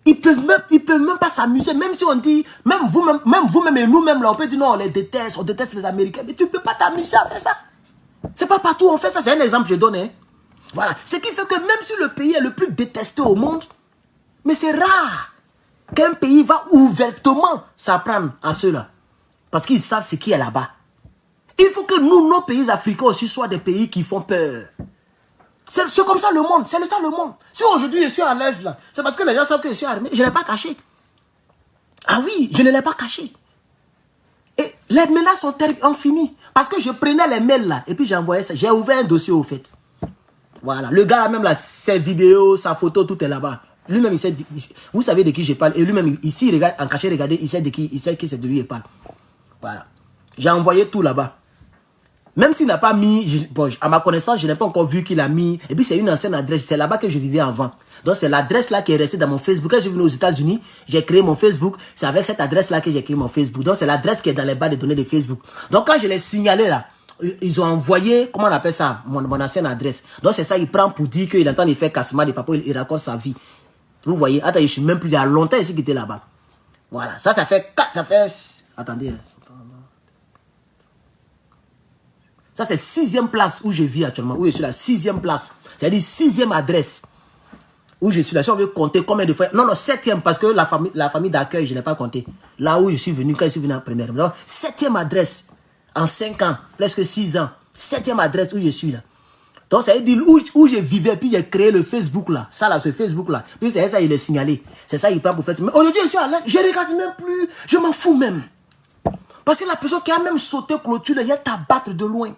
Ils peuvent même pas s'amuser, même si on dit, même vous-même et nous-mêmes, là, on peut dire non, on déteste les Américains, mais tu ne peux pas t'amuser à faire ça. C'est pas partout on fait ça, c'est un exemple que je donne. Hein. Voilà. Ce qui fait que même si le pays est le plus détesté au monde, mais c'est rare qu'un pays va ouvertement s'apprendre à ceux-là. Parce qu'ils savent ce qui est là-bas. Il faut que nous, nos pays africains aussi, soient des pays qui font peur. C'est comme ça le monde, c'est ça le monde. Si aujourd'hui je suis à l'aise là, c'est parce que les gens savent que je suis armé. Je ne l'ai pas caché. Ah oui, je ne l'ai pas caché. Et les menaces ont fini. Parce que je prenais les mails là, et puis j'envoyais ça. J'ai ouvert un dossier au fait. Voilà, le gars là même là, ses vidéos, sa photo, tout est là-bas. Lui-même, il sait, vous savez de qui je parle. Et lui-même, ici, il regarde, en caché, regardez, il sait que c'est de lui il parle. Voilà. J'ai envoyé tout là-bas. Même s'il n'a pas mis, bon, à ma connaissance, je n'ai pas encore vu qu'il a mis. Et puis c'est une ancienne adresse, c'est là-bas que je vivais avant. Donc c'est l'adresse là qui est restée dans mon Facebook. Quand je suis venu aux États-Unis, j'ai créé mon Facebook. C'est avec cette adresse là que j'ai créé mon Facebook. Donc c'est l'adresse qui est dans les barres de données de Facebook. Donc quand je l'ai signalé là, ils ont envoyé, comment on appelle ça, mon ancienne adresse. Donc c'est ça, il prend pour dire qu'il entend les faire cassement des papas, il raconte sa vie. Vous voyez, attends, je suis même plus il y a longtemps ici qu'il était là-bas. Voilà, ça fait 4, ça fait, attendez. Ça, c'est 6e place où je vis actuellement, où je suis la 6e place. C'est-à-dire 6e adresse où je suis là. Si on veut compter combien de fois... Non, 7e, parce que la famille d'accueil, je n'ai pas compté. Là où je suis venu, quand je suis venu en première. Donc, 7e adresse en 5 ans, presque 6 ans. 7e adresse où je suis là. Donc, ça veut dire où je vivais, puis j'ai créé le Facebook là. Ça là, ce Facebook là. Puis c'est ça, il est signalé. C'est ça, il prend pour faire... Mais aujourd'hui, je suis à l'aise. Je ne regarde même plus. Je m'en fous même. Parce que la personne qui a même sauté clôture, il y a t'abattre de loin.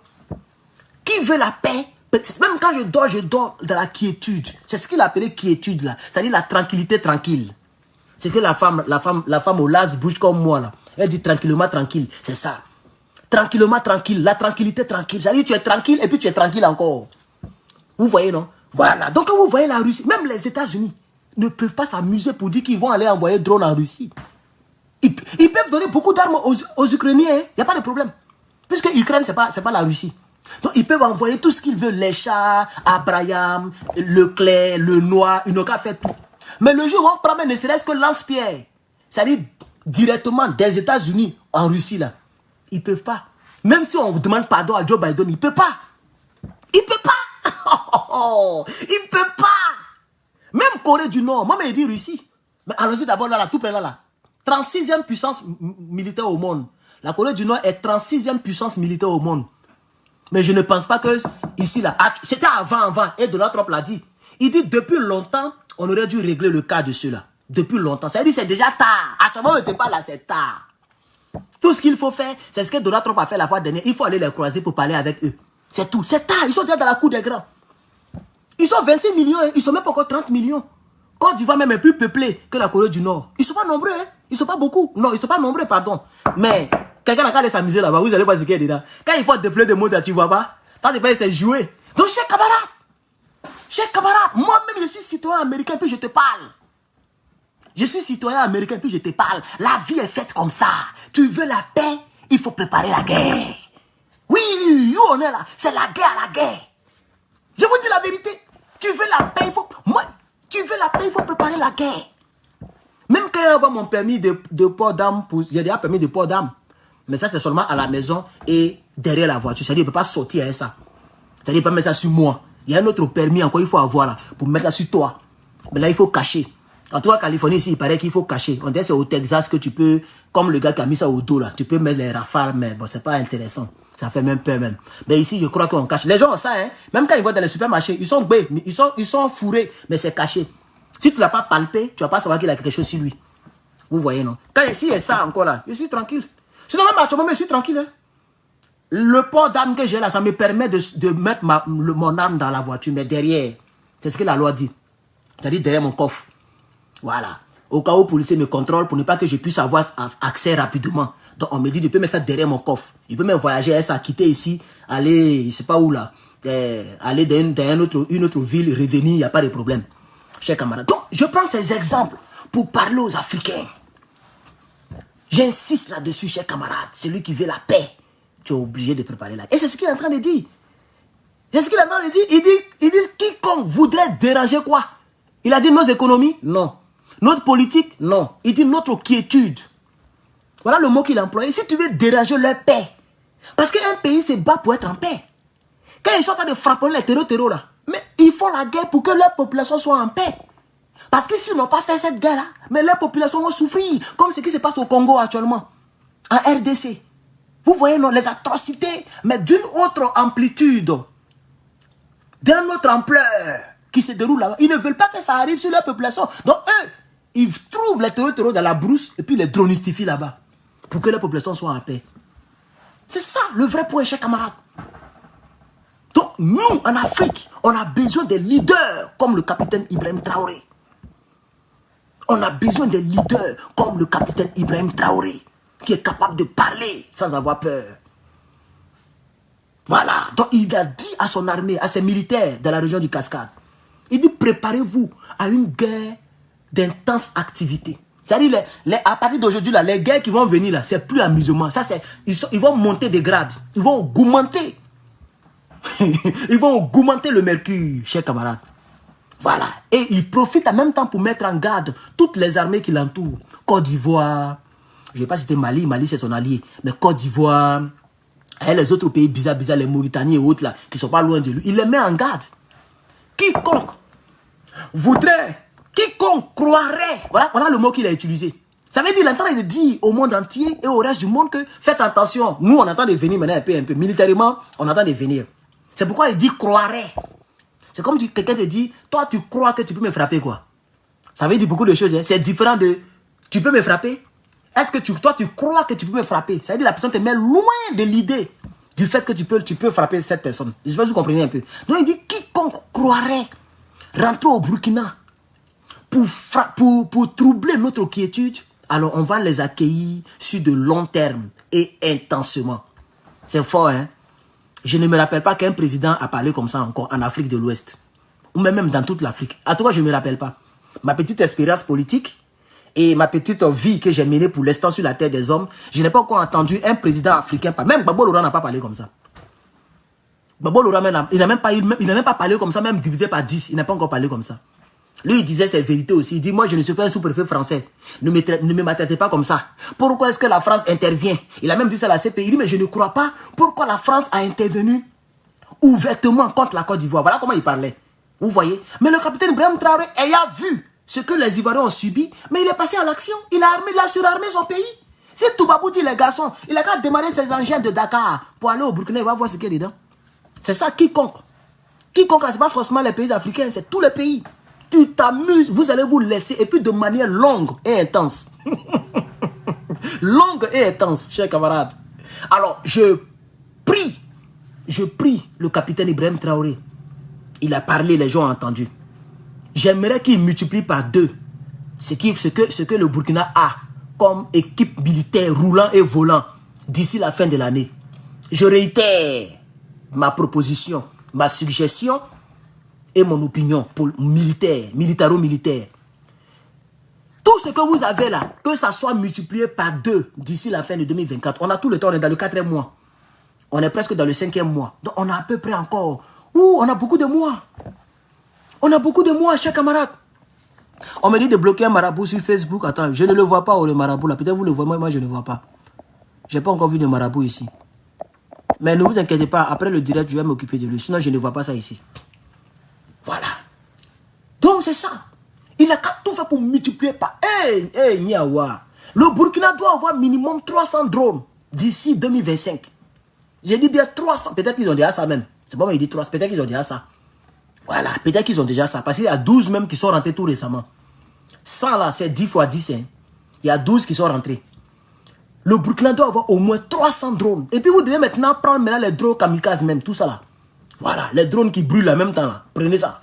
Qui veut la paix, Même quand je dors dans la quiétude. C'est ce qu'il appelait quiétude là. C'est-à-dire la tranquillité tranquille. C'est que la femme au las bouge comme moi là. Elle dit tranquillement tranquille. C'est ça. Tranquillement tranquille. La tranquillité tranquille. C'est-à-dire tu es tranquille et puis tu es tranquille encore. Vous voyez non? Voilà. Donc quand vous voyez la Russie, même les États-Unis ne peuvent pas s'amuser pour dire qu'ils vont aller envoyer drone en Russie. Ils peuvent donner beaucoup d'armes aux Ukrainiens. Il n'y a pas de problème. Puisque l'Ukraine, ce n'est pas la Russie. Donc, ils peuvent envoyer tout ce qu'ils veulent. Les chats, Abraham, Leclerc, le Noir. Ils n'ont qu'à faire tout. Mais le jour où on prend même ne serait-ce que lance-pierre, c'est-à-dire directement des États-Unis en Russie, là, ils ne peuvent pas. Même si on demande pardon à Joe Biden, il ne peut pas. Il ne peut pas. Il ne peut pas. Même Corée du Nord, moi, je dis Russie. Mais allons-y d'abord là, tout près là. 36e puissance militaire au monde. La Corée du Nord est 36e puissance militaire au monde. Mais je ne pense pas que ici, là, c'était avant, et Donald Trump l'a dit. Il dit depuis longtemps, on aurait dû régler le cas de ceux-là. Depuis longtemps. Ça veut dire c'est déjà tard. Actuellement, on n'était pas là, c'est tard. Tout ce qu'il faut faire, c'est ce que Donald Trump a fait la fois dernière. Il faut aller les croiser pour parler avec eux. C'est tout. C'est tard. Ils sont déjà dans la cour des grands. Ils sont 26 millions. Ils ne sont même pas encore 30 millions. Côte d'Ivoire même est plus peuplée que la Corée du Nord. Ils ne sont pas nombreux. Hein. Ils ne sont pas beaucoup. Non, ils ne sont pas nombreux, pardon. Mais quelqu'un n'a qu'à aller s'amuser là-bas. Vous allez voir ce qu'il y a dedans. Quand il faut défler des mots, tu ne vois pas. Tant que c'est jouer. Donc, chers camarades, moi-même, je suis citoyen américain, puis je te parle. Je suis citoyen américain, puis je te parle. La vie est faite comme ça. Tu veux la paix, il faut préparer la guerre. Oui, où on est là? C'est la guerre à la guerre. Je vous dis la vérité. Tu veux la paix, il faut... Tu veux la paix, il faut préparer la guerre. Même quand il y a mon permis de port d'âme, j'ai déjà permis de port d'âme. Mais ça, c'est seulement à la maison et derrière la voiture. C'est-à-dire, il ne peut pas sortir avec ça. C'est-à-dire, il ne peut pas mettre ça sur moi. Il y a un autre permis encore, il faut avoir là, pour mettre ça sur toi. Mais là, il faut cacher. En tout cas, en Californie, ici, il paraît qu'il faut cacher. On dirait que c'est au Texas que tu peux, comme le gars qui a mis ça au dos là, tu peux mettre les rafales, mais bon, c'est pas intéressant. Ça fait même peur même. Mais ici, je crois qu'on cache. Les gens ont ça, hein. Même quand ils vont dans les supermarchés, ils sont bêtes, ils sont fourrés, mais c'est caché. Si tu ne l'as pas palpé, tu ne vas pas savoir qu'il a quelque chose sur lui. Vous voyez, non? Quand ici, il y a ça encore là, je suis tranquille. Sinon, même actuellement, je suis tranquille. Hein. Le port d'arme que j'ai là, ça me permet de mettre mon arme dans la voiture, mais derrière. C'est ce que la loi dit. C'est-à-dire derrière mon coffre. Voilà. Au cas où le policier me contrôle, pour ne pas que je puisse avoir accès rapidement. Donc, on me dit, je peux mettre ça derrière mon coffre. Il peut même voyager, ça, quitter ici, aller, je ne sais pas où là, aller dans une autre ville, revenir, il n'y a pas de problème. Chers camarades. Donc, je prends ces exemples pour parler aux Africains. J'insiste là-dessus, chers camarades. Celui qui veut la paix, tu es obligé de préparer la paix. Et c'est ce qu'il est en train de dire. C'est ce qu'il est en train de dire. Il dit quiconque voudrait déranger quoi? Il a dit nos économies? Non. Notre politique? Non. Il dit notre quiétude. Voilà le mot qu'il a employé. Si tu veux déranger leur paix, parce qu'un pays se bat pour être en paix. Quand ils sont en train de frapper les terreaux là, mais ils font la guerre pour que leur population soit en paix. Parce que s'ils n'ont pas fait cette guerre-là, mais leur population vont souffrir, comme ce qui se passe au Congo actuellement, en RDC. Vous voyez, non, les atrocités, mais d'une autre amplitude, d'une autre ampleur qui se déroule là-bas. Ils ne veulent pas que ça arrive sur leur population. Donc eux, ils trouvent les terreaux dans la brousse et puis les dronistifient là-bas pour que la population soit en paix. C'est ça le vrai point, chers camarades. Donc nous, en Afrique, on a besoin de leaders comme le capitaine Ibrahim Traoré. On a besoin de leaders comme le capitaine Ibrahim Traoré, qui est capable de parler sans avoir peur. Voilà. Donc il a dit à son armée, à ses militaires de la région du Cascade, il dit préparez-vous à une guerre d'intense activité. C'est-à-dire, à partir d'aujourd'hui, les guerres qui vont venir, là, c'est plus amusement. Ça, ils vont monter des grades. Ils vont augmenter. Ils vont augmenter le mercure, chers camarades. Voilà. Et il profite en même temps pour mettre en garde toutes les armées qui l'entourent. Côte d'Ivoire, je ne sais pas si c'était Mali, Mali c'est son allié, mais Côte d'Ivoire, et les autres pays bizarres, les Mauritaniens et autres là, qui ne sont pas loin de lui, il les met en garde. Quiconque voudrait, quiconque croirait, voilà le mot qu'il a utilisé. Ça veut dire qu'il est en train de dire au monde entier et au reste du monde que faites attention. Nous, on entend de venir maintenant un peu. Militairement, on entend de venir. C'est pourquoi il dit croirait. C'est comme si quelqu'un te dit, toi tu crois que tu peux me frapper quoi. Ça veut dire beaucoup de choses. Hein. C'est différent de, tu peux me frapper. Est-ce que toi tu crois que tu peux me frapper? Ça veut dire que la personne te met loin de l'idée du fait que tu peux frapper cette personne. Je sais pas si vous comprenez un peu. Donc il dit, quiconque croirait rentrer au Burkina pour troubler notre quiétude, alors on va les accueillir sur de long terme et intensément. C'est fort, hein? Je ne me rappelle pas qu'un président a parlé comme ça encore en Afrique de l'Ouest. Ou même dans toute l'Afrique. En tout cas, je ne me rappelle pas. Ma petite expérience politique et ma petite vie que j'ai menée pour l'instant sur la terre des hommes, je n'ai pas encore entendu un président africain, même Gbagbo Laurent n'a pas parlé comme ça. Gbagbo Laurent, il n'a même pas parlé comme ça, même divisé par 10, il n'a pas encore parlé comme ça. Lui, il disait ses vérités aussi. Il dit, moi, je ne suis pas un sous-préfet français. Ne me maltraitez pas comme ça. Pourquoi est-ce que la France intervient? Il a même dit ça à la CPI. Il dit, mais je ne crois pas pourquoi la France a intervenu ouvertement contre la Côte d'Ivoire. Voilà comment il parlait. Vous voyez? Mais le capitaine Ibrahim Traoré ayant vu ce que les Ivoiriens ont subi, mais il est passé à l'action. Il a surarmé son pays. Si Toubabou dit les garçons, il a qu'à démarrer ses engins de Dakar pour aller au Burkina, il va voir ce qu'il y a dedans. C'est ça, quiconque. Quiconque, ce n'est pas forcément les pays africains, c'est tous les pays. Tu t'amuses, vous allez vous laisser, et puis de manière longue et intense. Longue et intense, chers camarades. Alors, je prie le capitaine Ibrahim Traoré. Il a parlé, les gens ont entendu. J'aimerais qu'il multiplie par 2 ce que le Burkina a comme équipe militaire roulant et volant d'ici la fin de l'année. Je réitère ma proposition, ma suggestion et mon opinion militaro-militaire. Tout ce que vous avez là, que ça soit multiplié par 2 d'ici la fin de 2024, on a tout le temps, on est dans le 4e mois. On est presque dans le 5e mois. Donc on a à peu près encore... on a beaucoup de mois. On a beaucoup de mois, chers camarades. On me dit de bloquer un marabout sur Facebook. Attends, je ne le vois pas, le marabout là. Peut-être vous le voyez, moi je ne le vois pas. Je n'ai pas encore vu de marabout ici. Mais ne vous inquiétez pas, après le direct, je vais m'occuper de lui. Sinon, je ne vois pas ça ici. Voilà. Donc, c'est ça. Il a qu'à tout faire pour multiplier par... Niawa. Le Burkina doit avoir minimum 300 drones d'ici 2025. J'ai dit bien 300. Peut-être qu'ils ont déjà ça même. C'est pas moi, il dit 300. Peut-être qu'ils ont déjà ça. Voilà. Peut-être qu'ils ont déjà ça. Parce qu'il y a 12 même qui sont rentrés tout récemment. 100 là, c'est 10 fois 10. Hein. Il y a 12 qui sont rentrés. Le Burkina doit avoir au moins 300 drones. Et puis vous devez maintenant prendre les drones kamikazes même. Tout ça là. Voilà. Les drones qui brûlent en même temps là. Prenez ça.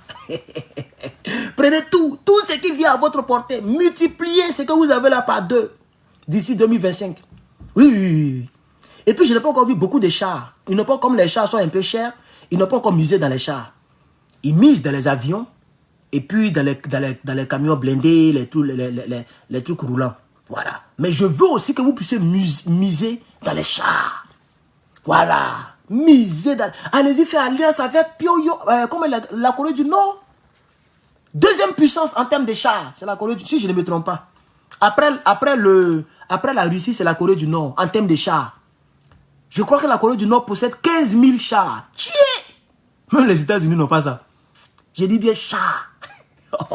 Prenez tout ce qui vient à votre portée. Multipliez ce que vous avez là par 2 d'ici 2025. Oui. Et puis je n'ai pas encore vu beaucoup de chars. Ils n'ont pas, comme les chars sont un peu chers, ils n'ont pas encore misé dans les chars. Ils misent dans les avions et puis dans les camions blindés, les trucs roulants. Voilà. Mais je veux aussi que vous puissiez miser dans les chars. Voilà. Miser dans... Allez-y, faire alliance avec Pyongyang, comme la Corée du Nord. Deuxième puissance en termes de chars, c'est la Corée du Nord, si je ne me trompe pas. Après la Russie, c'est la Corée du Nord en termes de chars. Je crois que la Corée du Nord possède 15 000 chars. Tiens! Même les États-Unis n'ont pas ça. J'ai dit bien chars.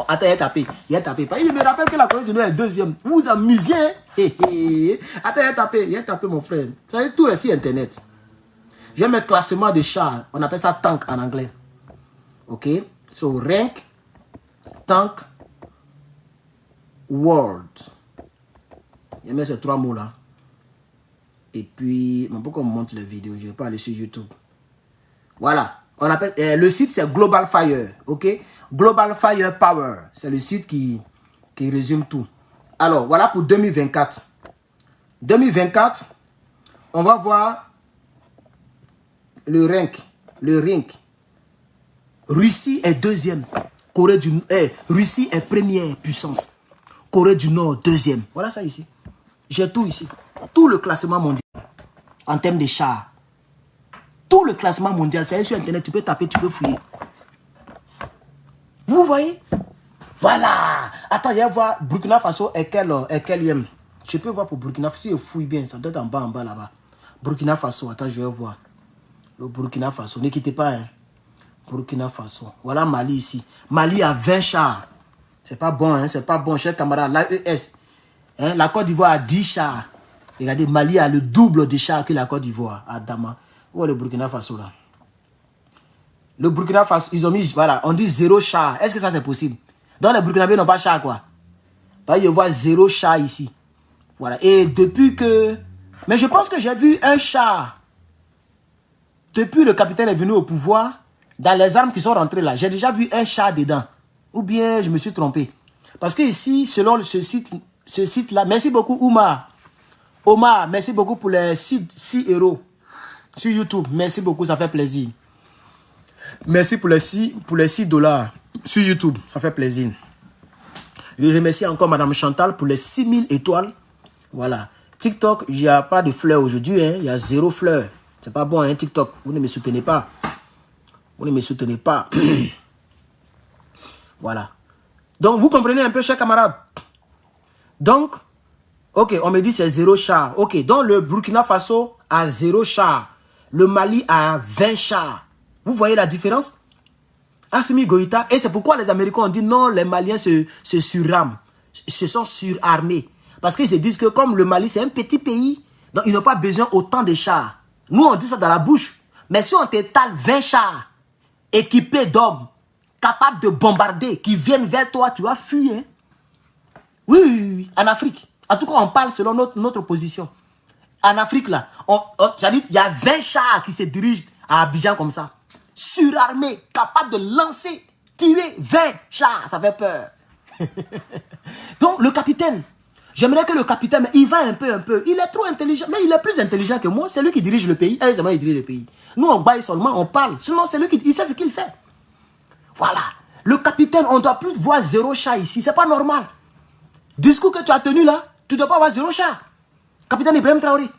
Attends, il a tapé. Il me rappelle que la Corée du Nord est 2e. Vous vous amusez. Attends, il a tapé mon frère. Vous savez, tout est sur Internet. J'ai mes classements de chars. On appelle ça tank en anglais. Ok? So, rank, tank, world. J'ai mis ces 3 mots là. Et puis, pourquoi on monte les vidéos? Je ne vais pas aller sur YouTube. Voilà. On appelle, le site, c'est Global Fire. OK? Global Fire Power. C'est le site qui résume tout. Alors, voilà pour 2024. 2024, on va voir le rank. Russie est 2e. Russie est 1re puissance. Corée du Nord, 2e. Voilà ça ici. J'ai tout ici. Tout le classement mondial en termes de chars. Tout le classement mondial, c'est sur Internet, tu peux taper, tu peux fouiller. Vous voyez? Voilà. Attends, il y a voir Burkina Faso et quel je peux voir pour Burkina Faso, si je fouille bien, ça doit être en bas là-bas. Burkina Faso, attends, je vais voir. Le Burkina Faso, ne quittez pas. Hein. Burkina Faso. Voilà Mali ici. Mali a 20 chars. C'est pas bon, hein, c'est pas bon, chers camarades. L'AES. Hein, la Côte d'Ivoire a 10 chars. Regardez, Mali a le double de chars que la Côte d'Ivoire, à Dama. Où est le Burkina Faso là? Le Burkina Faso, ils ont mis, voilà, on dit 0 char. Est-ce que ça c'est possible? Donc les Burkinabés n'ont pas char quoi? Bah, je vois 0 char ici. Voilà, et depuis que... Mais je pense que j'ai vu un char. depuis le capitaine est venu au pouvoir, dans les armes qui sont rentrées là, j'ai déjà vu un chat dedans. Ou bien je me suis trompé. Parce que ici, selon ce site-là, merci beaucoup Oumar. Omar, merci beaucoup pour les 6 euros sur YouTube. Merci beaucoup, ça fait plaisir. Merci pour les 6 $ sur YouTube, ça fait plaisir. Je remercie encore Madame Chantal pour les 6000 étoiles. Voilà. TikTok, il n'y a pas de fleurs aujourd'hui, hein. Il y a 0 fleurs. C'est pas bon, hein, TikTok. Vous ne me soutenez pas. Vous ne me soutenez pas. Voilà. Donc, vous comprenez un peu, chers camarades. Donc, ok, on me dit c'est 0 chars. Ok, donc le Burkina Faso a 0 chars. Le Mali a 20 chars. Vous voyez la différence? Assimi Goïta. Et c'est pourquoi les Américains ont dit non, les Maliens se surrament. Se sont surarmés. Parce qu'ils se disent que comme le Mali, c'est un petit pays, donc ils n'ont pas besoin autant de chars. Nous, on dit ça dans la bouche. Mais si on t'étale 20 chars équipés d'hommes, capables de bombarder, qui viennent vers toi, tu vas fuir. Hein? Oui, oui, oui, en Afrique. En tout cas, on parle selon notre position. En Afrique, là, il y a 20 chars qui se dirigent à Abidjan comme ça. Surarmés, capables de lancer, tirer 20 chars. Ça fait peur. Donc, le capitaine, j'aimerais que le capitaine, il va un peu. Il est trop intelligent, mais il est plus intelligent que moi. C'est lui qui dirige le pays. Il dirige le pays. Nous, on baille seulement, on parle. Sinon, c'est lui qui sait ce qu'il fait. Voilà. Le capitaine, on ne doit plus voir 0 chat ici. C'est pas normal. Discours que tu as tenu là, tu ne dois pas avoir 0 chat. Capitaine Ibrahim Traoré.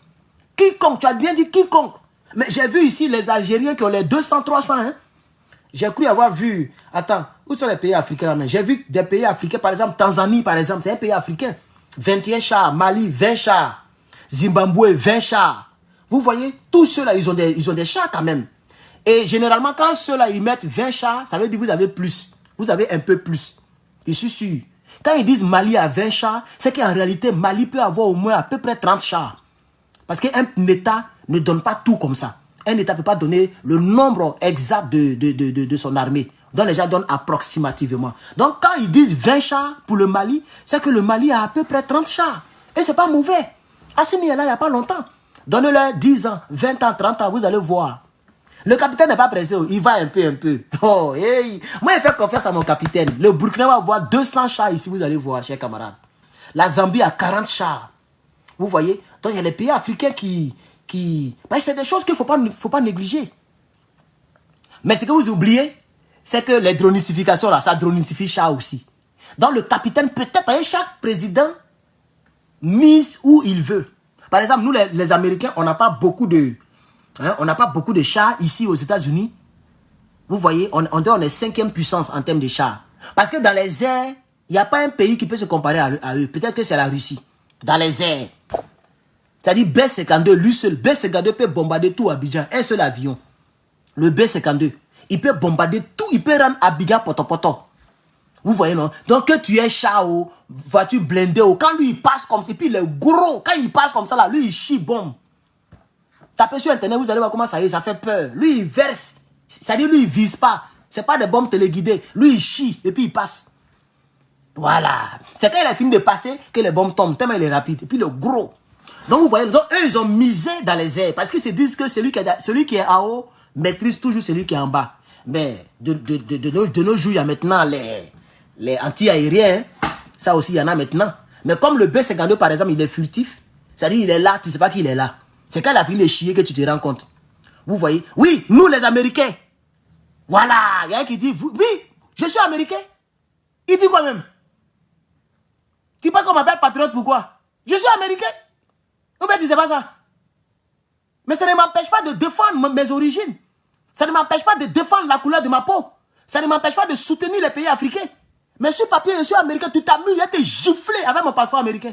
Quiconque, tu as bien dit quiconque. Mais j'ai vu ici les Algériens qui ont les 200, 300. Hein. J'ai cru avoir vu... Attends, où sont les pays africains là? J'ai vu des pays africains, par exemple, Tanzanie, par exemple, c'est un pays africain. 21 chars, Mali, 20 chars. Zimbabwe, 20 chars. Vous voyez, tous ceux-là, ils ont des chars quand même. Et généralement, quand ceux-là, ils mettent 20 chars, ça veut dire que vous avez plus. Vous avez un peu plus. Je suis sûr. Quand ils disent Mali a 20 chars, c'est qu'en réalité, Mali peut avoir au moins à peu près 30 chars. Parce qu'un État ne donne pas tout comme ça. Un État ne peut pas donner le nombre exact de son armée. Donc les gens donnent approximativement. Donc quand ils disent 20 chars pour le Mali, c'est que le Mali a à peu près 30 chars. Et ce n'est pas mauvais. Assimi est là il n'y a pas longtemps. Donnez-leur 10 ans, 20 ans, 30 ans, vous allez voir. Le capitaine n'est pas pressé, il va un peu. Oh, hey. Moi, je fais confiance à mon capitaine. Le Burkina va avoir 200 chars ici, vous allez voir, chers camarades. La Zambie a 40 chars. Vous voyez? Donc, il y a les pays africains qui... Ben, c'est des choses qu'il ne faut pas négliger. Mais ce que vous oubliez, c'est que les dronifications, là, ça dronifie chars aussi. Donc, le capitaine, peut-être, chaque président mise où il veut. Par exemple, nous, les Américains, on n'a pas beaucoup de... Hein, on n'a pas beaucoup de chars ici aux États-Unis. Vous voyez, on est 5e puissance en termes de chars. Parce que dans les airs, il n'y a pas un pays qui peut se comparer à eux. Peut-être que c'est la Russie. Dans les airs. C'est-à-dire B-52, lui seul. B-52 peut bombarder tout Abidjan. Un seul avion. Le B-52. Il peut bombarder tout. Il peut rendre Abidjan poto-poto. Vous voyez, non? Donc, que tu es char ou voiture blindée, quand lui, il passe comme ça, et puis il est gros. Quand il passe comme ça, là, lui, il chie bombe. Tapez sur Internet, vous allez voir comment ça y est, ça fait peur. Lui, il verse. C'est-à-dire, lui, il vise pas. C'est pas des bombes téléguidées. Lui, il chie et puis il passe. Voilà. C'est quand il a fini de passer que les bombes tombent. Tellement il est rapide. Et puis le gros. Donc, vous voyez, donc, eux, ils ont misé dans les airs. Parce qu'ils se disent que celui qui est en haut maîtrise toujours celui qui est en bas. Mais de nos jours, il y a maintenant les anti-aériens. Ça aussi, il y en a maintenant. Mais comme le B-52, par exemple, il est furtif. C'est-à-dire, il est là, tu ne sais pas qu'il est là. C'est quand il a fini de chier que tu te rends compte. Vous voyez? Oui, nous les Américains. Voilà. Il y a un qui dit, oui, je suis Américain. Il dit quoi même? Tu penses qu'on m'appelle patriote, pourquoi? Je suis Américain. Ou bien tu sais pas ça? Mais ça ne m'empêche pas de défendre mes origines. Ça ne m'empêche pas de défendre la couleur de ma peau. Ça ne m'empêche pas de soutenir les pays africains. Mais sur papier, je suis Américain. Tu t'amuses, il a été giflé avec mon passeport américain.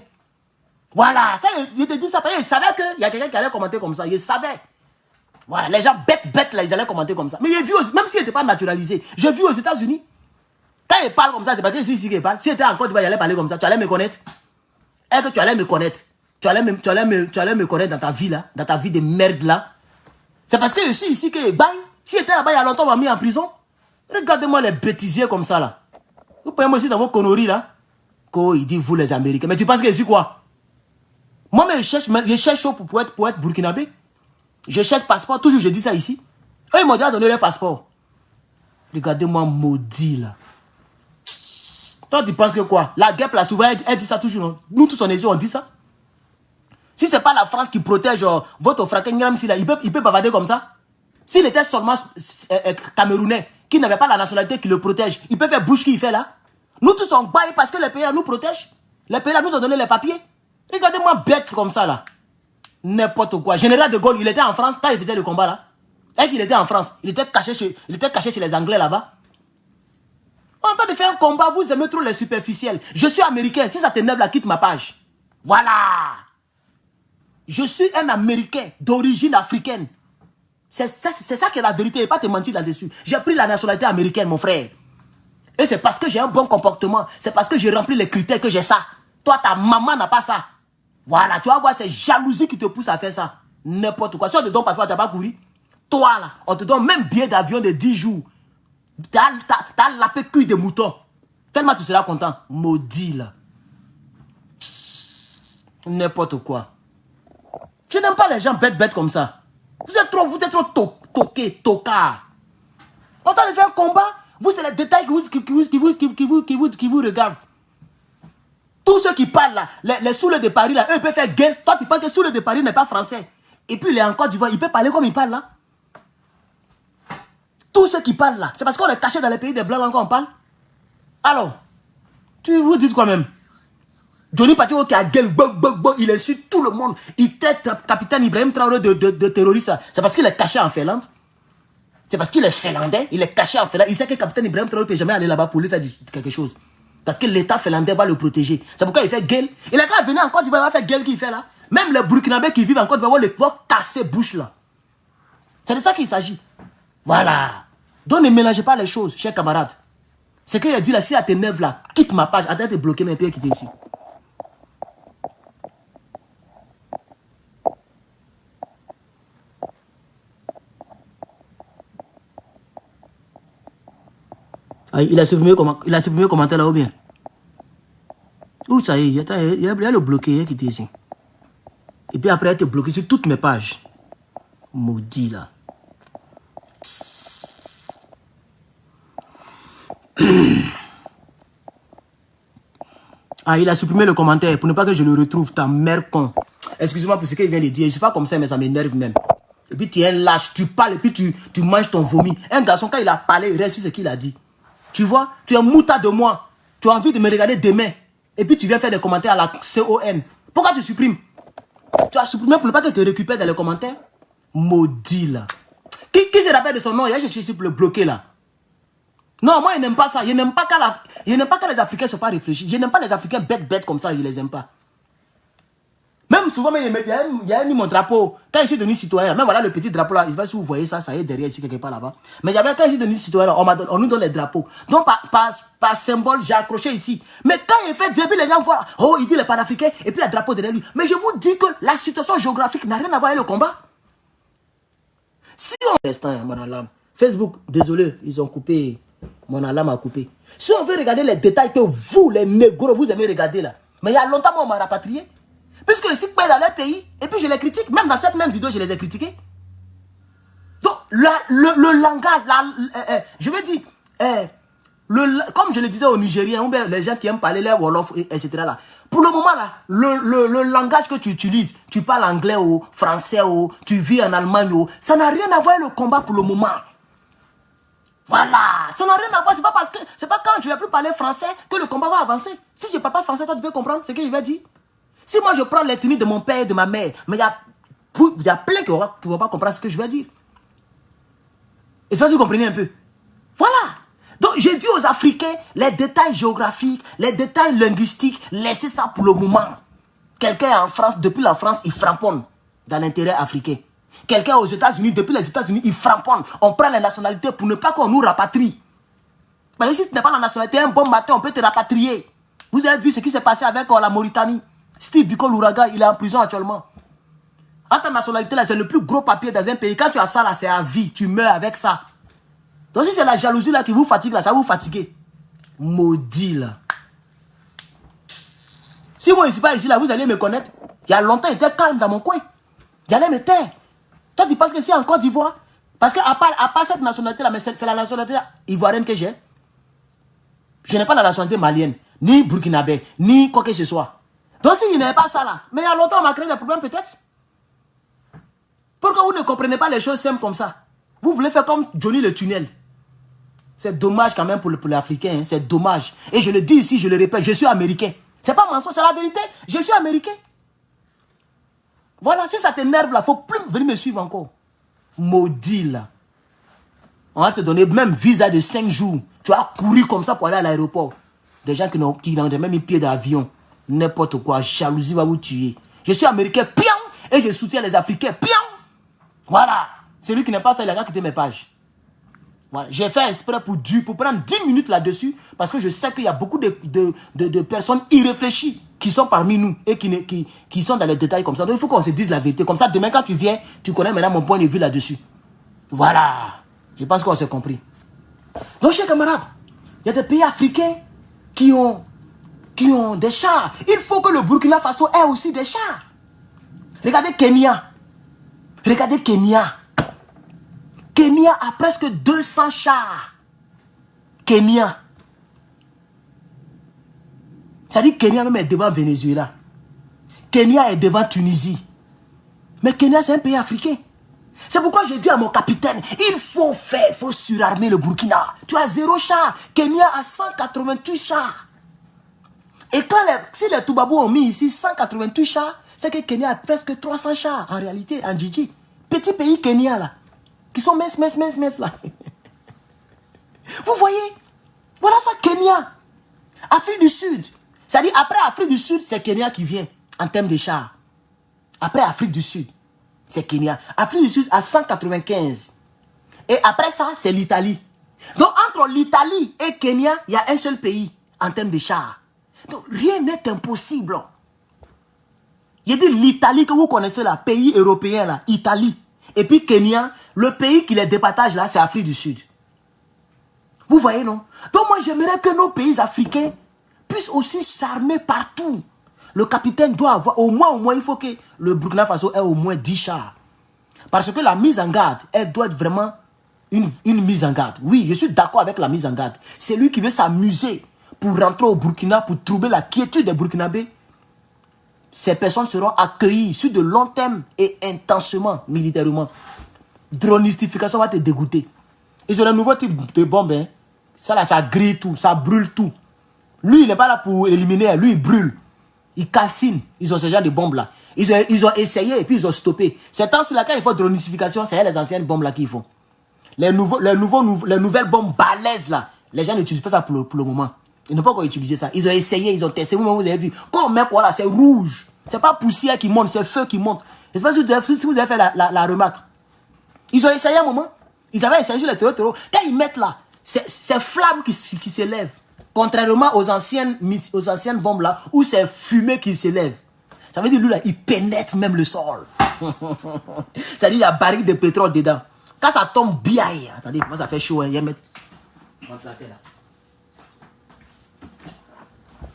Voilà, ça, je te dis ça, parce qu'il savait qu'il y a quelqu'un qui allait commenter comme ça. Il savait. Voilà, les gens bêtes là, ils allaient commenter comme ça. Mais j'ai vu, même s'il n'était pas naturalisé, j'ai vu aux États-Unis. Quand il parle comme ça, c'est parce que c'est ici qu'il parle. S'il était en Côte d'Ivoire, il allait parler comme ça. Tu allais me connaître. Est-ce que tu allais me connaître? Tu allais me connaître dans ta vie là, dans ta vie de merde là. C'est parce que je suis ici que bang. S'il était là-bas, il y a longtemps, on m'a mis en prison. Regardez-moi les bêtisiers comme ça là. Vous pouvez me aussi dans vos conneries là. Quand il dit vous les Américains. Mais tu penses que je suis quoi? Moi, mais je cherche chaud pour être burkinabé. Je cherche passeport, toujours je dis ça ici. Eux, ils m'ont déjà donné leur passeport. Regardez-moi, maudit, là. Toi, tu penses que quoi? La guêpe, là, souvent, elle dit ça toujours. Non? Nous, tous, on dit ça. Si ce n'est pas la France qui protège votre frère, il peut bavader comme ça. S'il était seulement camerounais, qui n'avait pas la nationalité qui le protège, il peut faire bouche qu'il fait là. Nous tous on baille parce que les pays là nous protègent. Les pays là nous ont donné les papiers. Regardez-moi bête comme ça là. N'importe quoi. Général de Gaulle, il était en France quand il faisait le combat là. Et qu'il était en France. Il était caché chez les Anglais là-bas. En train de faire un combat, vous aimez trop les superficiels. Je suis américain. Si ça t'énerve là, quitte ma page. Voilà. Je suis un Américain d'origine africaine. C'est ça qui est la vérité. Et pas te mentir là-dessus. J'ai pris la nationalité américaine, mon frère. Et c'est parce que j'ai un bon comportement. C'est parce que j'ai rempli les critères que j'ai ça. Toi, ta maman n'a pas ça. Voilà, tu vas voir, c'est jalousie qui te pousse à faire ça. N'importe quoi. Si on te donne passeport, tu n'as pas couru. Toi, là, on te donne même billet d'avion de 10 jours. T'as lapé cul de mouton. Tellement tu seras content. Maudit, là. N'importe quoi. Je n'aime pas les gens bêtes comme ça. Vous êtes trop toqués, tocards. On t'a fait un combat. Vous, c'est les détails qui vous regardent. Tous ceux qui parlent là, les souleux de Paris là, eux ils peuvent faire gueule. Toi tu penses que souleux de Paris n'est pas français. Et puis il est en Côte d'Ivoire, il peut parler comme il parle là. Tous ceux qui parlent là, c'est parce qu'on est caché dans les pays des blancs là qu'on parle. Alors, tu vous dites quoi même? Johnny Patio qui a gueule, il insulte tout le monde. Il traite capitaine Ibrahim Traoré de terroriste. C'est parce qu'il est caché en Finlande. C'est parce qu'il est finlandais, il est caché en Finlande. Il sait que capitaine Ibrahim Traoré ne peut jamais aller là-bas pour lui faire quelque chose. Parce que l'État finlandais va le protéger. C'est pourquoi il fait gueule. Il a qu'à venir en Côte d'Ivoire, il va faire gueule qu'il fait là. Même les Burkinabés qui vivent en Côte d'Ivoire vont casser bouche là. C'est de ça qu'il s'agit. Voilà. Donc ne mélangez pas les choses, chers camarades. Ce qu'il a dit là, si elle t'énerve là, quitte ma page, attends de bloquer mes pieds qui étaient ici. Ah, il a supprimé le commentaire là ou bien? Où ça y est, il y a le bloqué qui était ici. Et puis après, il a été bloqué sur toutes mes pages. Maudit là. Ah, il a supprimé le commentaire pour ne pas que je le retrouve, ta mère con. Excuse-moi pour ce qu'il vient de dire. Je ne suis pas comme ça, mais ça m'énerve même. Et puis tu es un lâche, tu parles et puis tu manges ton vomi. Un garçon, quand il a parlé, il réussit ce qu'il a dit. Tu vois, tu es mouta de moi. Tu as envie de me regarder demain. Et puis tu viens faire des commentaires à la CON. Pourquoi tu supprimes? Tu as supprimé pour ne pas que tu te récupères dans les commentaires? Maudit là. Qui se rappelle de son nom? Il y a cherché pour le bloquer là. Non, moi je n'aime pas ça. Je n'aime pas quand les Africains ne sont pas réfléchis. Je n'aime pas les Africains bêtes comme ça, je ne les aime pas. Même souvent, il y a mon drapeau. Quand je suis devenu citoyen, même voilà le petit drapeau là, il va si vous voyez ça, ça y est derrière ici quelque part là-bas. Mais il y avait quand je suis devenu citoyen, on nous donne les drapeaux. Donc par symbole, j'ai accroché ici. Mais quand il fait depuis les gens voient, oh, il dit les panafricains, et puis il y a le drapeau derrière lui. Mais je vous dis que la situation géographique n'a rien à voir avec le combat. Si on reste, mon alarme. Facebook, désolé, ils ont coupé. Mon alarme a coupé. Si on veut regarder les détails que vous, les négros, vous aimez regarder là. Mais il y a longtemps, moi, on m'a rapatrié. Puisque je suis pas dans leur pays, et puis je les critique, même dans cette même vidéo, je les ai critiqués. Donc, le langage, je veux dire, comme je le disais aux Nigériens, ou bien les gens qui aiment parler les Wolof, etc. Là, pour le moment, là, le langage que tu utilises, tu parles anglais ou français ou tu vis en Allemagne, ça n'a rien à voir avec le combat pour le moment. Voilà, ça n'a rien à voir, c'est pas quand je ne vais plus parler français que le combat va avancer. Si je ne parle pas français, toi tu peux comprendre ce qu'il va dire. Si moi je prends l'ethnie de mon père et de ma mère, mais il y a plein qui ne vont pas comprendre ce que je veux dire. Et ça, vous comprenez un peu. Voilà. Donc, j'ai dit aux Africains, les détails géographiques, les détails linguistiques, laissez ça pour le moment. Quelqu'un en France, depuis la France, il framponne dans l'intérêt africain. Quelqu'un aux États-Unis, depuis les États-Unis, il framponne. On prend la nationalité pour ne pas qu'on nous rapatrie. Mais si tu n'as pas la nationalité, un bon matin, on peut te rapatrier. Vous avez vu ce qui s'est passé avec la Mauritanie. Steve Biko Louraga, il est en prison actuellement. En ta nationalité, là, c'est le plus gros papier dans un pays. Quand tu as ça, là, c'est à vie. Tu meurs avec ça. Donc, si c'est la jalousie là qui vous fatigue, là, ça vous fatigue. Maudit, là. Si moi, je ne suis pas ici, là, vous allez me connaître. Il y a longtemps, il était calme dans mon coin. J'allais me taire. Toi, tu penses que c'est en Côte d'Ivoire, Parce qu'à part cette nationalité-là, mais c'est la nationalité ivoirienne que j'ai. Je n'ai pas la nationalité malienne, ni burkinabé, ni quoi que ce soit. Donc s'il n'y avait pas ça là, mais il y a longtemps on m'a créé des problèmes peut-être. Pourquoi vous ne comprenez pas les choses simples comme ça? Vous voulez faire comme Johnny le tunnel. C'est dommage quand même pour l'Africain, hein, c'est dommage. Et je le dis ici, je le répète, je suis américain. C'est pas mensonge, c'est la vérité, je suis américain. Voilà, si ça t'énerve là, il ne faut plus venir me suivre encore. Maudit là. On va te donner même visa de 5 jours. Tu vas courir comme ça pour aller à l'aéroport. Des gens qui n'ont même mis pied d'avion. N'importe quoi. Jalousie va vous tuer. Je suis américain, pion. Et je soutiens les Africains, pion. Voilà. Celui qui n'est pas ça, il a qu'à quitter mes pages. Voilà. J'ai fait exprès pour prendre 10 minutes là-dessus. Parce que je sais qu'il y a beaucoup de personnes irréfléchies qui sont parmi nous. Et qui sont dans les détails comme ça. Donc il faut qu'on se dise la vérité. Comme ça, demain quand tu viens, tu connais maintenant mon point de vue là-dessus. Voilà. Je pense qu'on s'est compris. Donc, chers camarades, il y a des pays africains qui ont des chars. Il faut que le Burkina Faso ait aussi des chars. Regardez Kenya. Regardez Kenya. Kenya a presque 200 chars. Kenya. Ça dit que Kenya même est devant Venezuela. Kenya est devant Tunisie. Mais Kenya, c'est un pays africain. C'est pourquoi je dis à mon capitaine, il faut surarmer le Burkina. Tu as 0 char. Kenya a 188 chars. Et si les Toubabou ont mis ici 188 chars, c'est que Kenya a presque 300 chars en réalité, en Djidji. Petit pays Kenya là, qui sont minces là. Vous voyez? Voilà ça Kenya. Afrique du Sud. C'est-à-dire après Afrique du Sud, c'est Kenya qui vient en termes de chars. Après Afrique du Sud. C'est Kenya. Afrique du Sud à 195. Et après ça, c'est l'Italie. Donc, entre l'Italie et Kenya, il y a un seul pays en termes de chars. Donc, rien n'est impossible. J'ai dit l'Italie que vous connaissez là, pays européen là, Italie. Et puis Kenya, le pays qui les départage là, c'est Afrique du Sud. Vous voyez, non? Donc, moi, j'aimerais que nos pays africains puissent aussi s'armer partout. Le capitaine doit avoir, au moins, il faut que le Burkina Faso ait au moins 10 chars. Parce que la mise en garde, elle doit être vraiment une mise en garde. Oui, je suis d'accord avec la mise en garde. C'est lui qui veut s'amuser pour rentrer au Burkina, pour troubler la quiétude des Burkinabés. Ces personnes seront accueillies sur de long terme et intensément, militairement. Dronistification va te dégoûter. Ils ont un nouveau type de bombe. Hein. Ça là, ça grille tout, ça brûle tout. Lui, il n'est pas là pour éliminer, lui, il brûle. Ils calcinent, ils ont ce genre de bombes là. Ils ont essayé et puis ils ont stoppé. Ces temps-ci là, quand il faut dronification, c'est les anciennes bombes là qu'ils font. Les nouvelles bombes balèzes là, les gens n'utilisent pas ça pour le moment. Ils n'ont pas encore utilisé ça. Ils ont essayé, ils ont testé. Vous avez vu. Quand on met quoi là, c'est rouge. C'est pas poussière qui monte, c'est feu qui monte. Je ne sais pas si vous avez fait la remarque. Ils ont essayé un moment. Ils avaient essayé sur les terreaux. Quand ils mettent là, c'est flamme qui s'élève. Contrairement aux anciennes bombes là, où c'est fumée qui s'élève. Ça veut dire, lui là, il pénètre même le sol. Ça veut dire, il y a baril de pétrole dedans. Quand ça tombe bien, attendez, comment ça fait chaud, hein, il y a mettre.